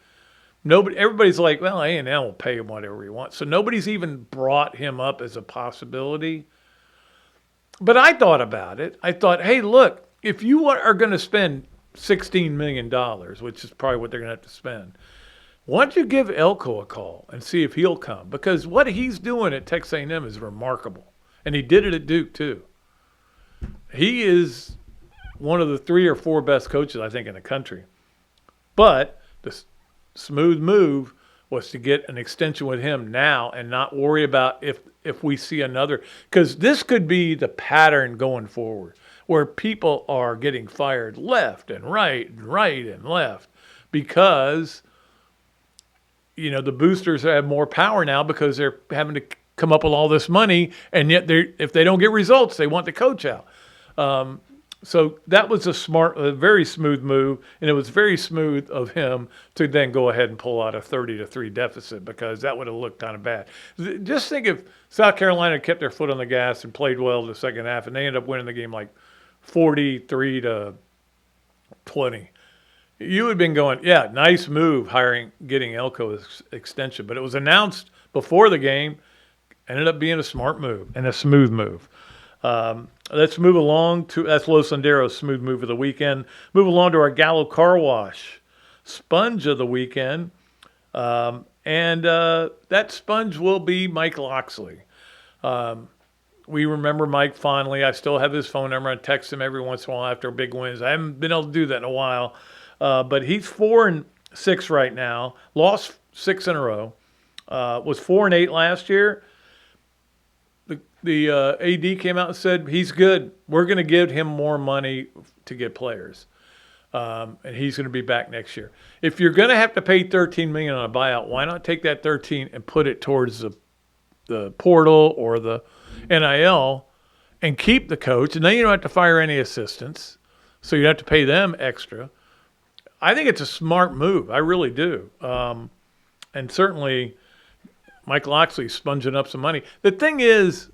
S1: Nobody. Everybody's like, well, A&M will pay him whatever he wants. So nobody's even brought him up as a possibility. But I thought about it. I thought, hey, look, if you are going to spend $16 million, which is probably what they're going to have to spend, why don't you give Elko a call and see if he'll come? Because what he's doing at Texas A&M is remarkable. And he did it at Duke, too. He is one of the 3 or 4 best coaches, I think, in the country. But the smooth move was to get an extension with him now and not worry about if we see another. Because this could be the pattern going forward where people are getting fired left and right and left because, you know, the boosters have more power now because they're having to come up with all this money, and yet if they don't get results, they want the coach out. So that was a very smooth move, and it was very smooth of him to then go ahead and pull out a 30-3 deficit because that would have looked kind of bad. Just think if South Carolina kept their foot on the gas and played well in the second half, and they ended up winning the game like 43-20. You would have been going, yeah, nice move getting Elko's extension. But it was announced before the game, ended up being a smart move and a smooth move. Let's move along that's Los Senderos' smooth move of the weekend. Move along to our Gallo Car Wash sponge of the weekend. And that sponge will be Mike Loxley. We remember Mike fondly. I still have his phone number. I text him every once in a while after big wins. I haven't been able to do that in a while. But he's 4-6 right now. Lost 6 in a row. Was 4-8 last year. The AD came out and said he's good. We're going to give him more money to get players, and he's going to be back next year. If you're going to have to pay $13 million on a buyout, why not take that 13 and put it towards the portal or the NIL and keep the coach, and then you don't have to fire any assistants, so you don't have to pay them extra. I think it's a smart move. I really do, and certainly Mike Loxley's sponging up some money. The thing is,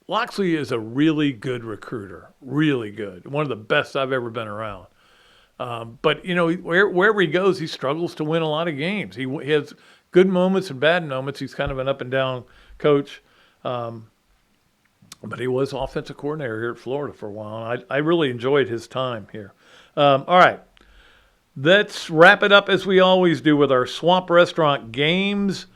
S1: Loxley is a really good recruiter, really good. One of the best I've ever been around. But, you know, wherever he goes, he struggles to win a lot of games. He has good moments and bad moments. He's kind of an up-and-down coach. But he was offensive coordinator here at Florida for a while. And I really enjoyed his time here. All right. Let's wrap it up as we always do with our Swamp Restaurant games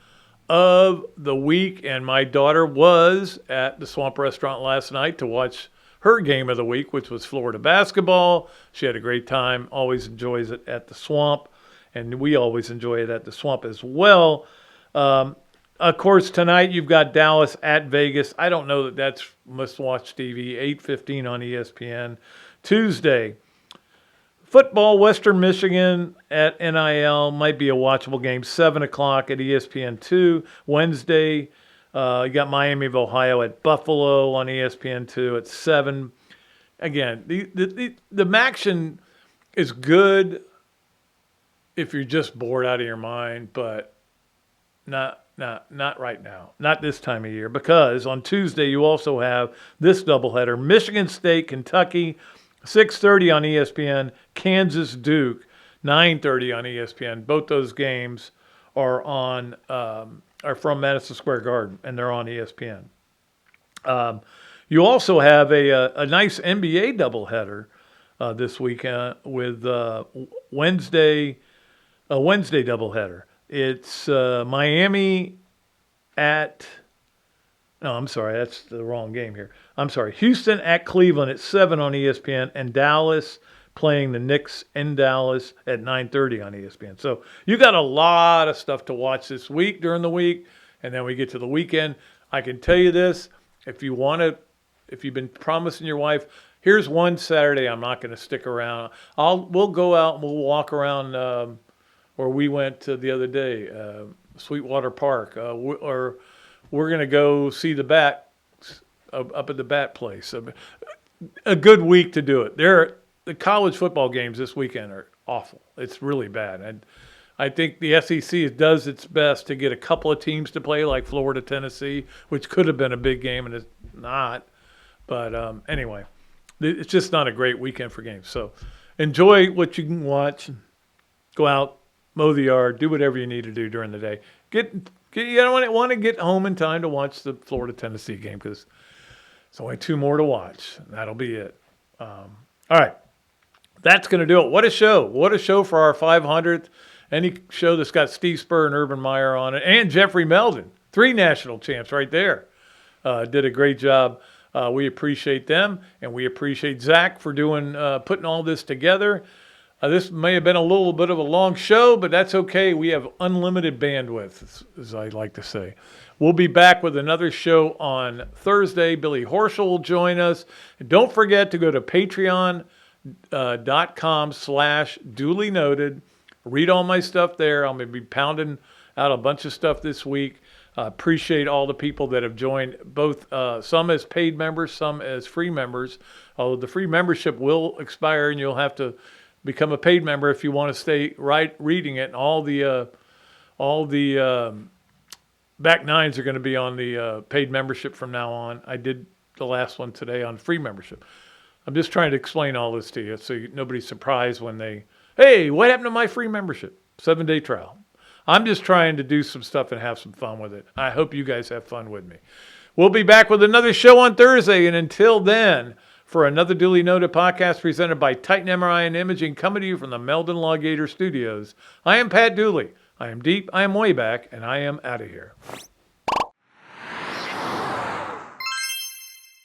S1: of the week, and my daughter was at the Swamp Restaurant last night to watch her game of the week, which was Florida basketball. She had a great time, always enjoys it at the Swamp, and we always enjoy it at the Swamp as well. Of course, tonight you've got Dallas at Vegas. I don't know that that's must-watch TV, 8:15 on ESPN. Tuesday, football, Western Michigan at NIL might be a watchable game. 7 o'clock at ESPN2. Wednesday, you got Miami of Ohio at Buffalo on ESPN2 at 7. Again, the Maction is good if you're just bored out of your mind, but not right now. Not this time of year, because on Tuesday you also have this doubleheader: Michigan State, Kentucky, 6:30 on ESPN, Kansas Duke, 9:30 on ESPN. Both those games are from Madison Square Garden, and they're on ESPN. You also have a nice NBA doubleheader this weekend with Wednesday doubleheader. It's Miami at. No, I'm sorry, that's the wrong game here. I'm sorry, Houston at Cleveland at 7 on ESPN, and Dallas playing the Knicks in Dallas at 9:30 on ESPN. So you got a lot of stuff to watch this week during the week, and then we get to the weekend. I can tell you this: if you've been promising your wife, here's one Saturday I'm not going to stick around. We'll go out and we'll walk around where we went the other day, Sweetwater Park, or we're going to go see the bat up at the bat place. A good week to do it. The college football games this weekend are awful. It's really bad. And I think the SEC does its best to get a couple of teams to play, like Florida, Tennessee, which could have been a big game, and it's not. But anyway, it's just not a great weekend for games. So enjoy what you can watch. Go out, mow the yard, do whatever you need to do during the day. You don't want to get home in time to watch the Florida-Tennessee game because it's only 2 more to watch. And that'll be it. All right. That's going to do it. What a show. What a show for our 500th. Any show that's got Steve Spurrier and Urban Meyer on it, and Jeffrey Meldon, 3 national champs right there, did a great job. We appreciate them, and we appreciate Zach for putting all this together. This may have been a little bit of a long show, but that's okay. We have unlimited bandwidth, as I like to say. We'll be back with another show on Thursday. Billy Horschel will join us. And don't forget to go to patreon.com/Dooley Noted. Read all my stuff there. I'm going to be pounding out a bunch of stuff this week. Appreciate all the people that have joined, both some as paid members, some as free members. Although the free membership will expire, and you'll have to become a paid member if you want to stay reading it. And all the back nines are going to be on the paid membership from now on. I did the last one today on free membership. I'm just trying to explain all this to you so nobody's surprised when hey, what happened to my free membership? 7-day trial. I'm just trying to do some stuff and have some fun with it. I hope you guys have fun with me. We'll be back with another show on Thursday. And until then, for another Dooley Noted podcast presented by Titan MRI and Imaging, coming to you from the Meldon Law Gator Studios, I am Pat Dooley. I am deep, I am way back, and I am out of here.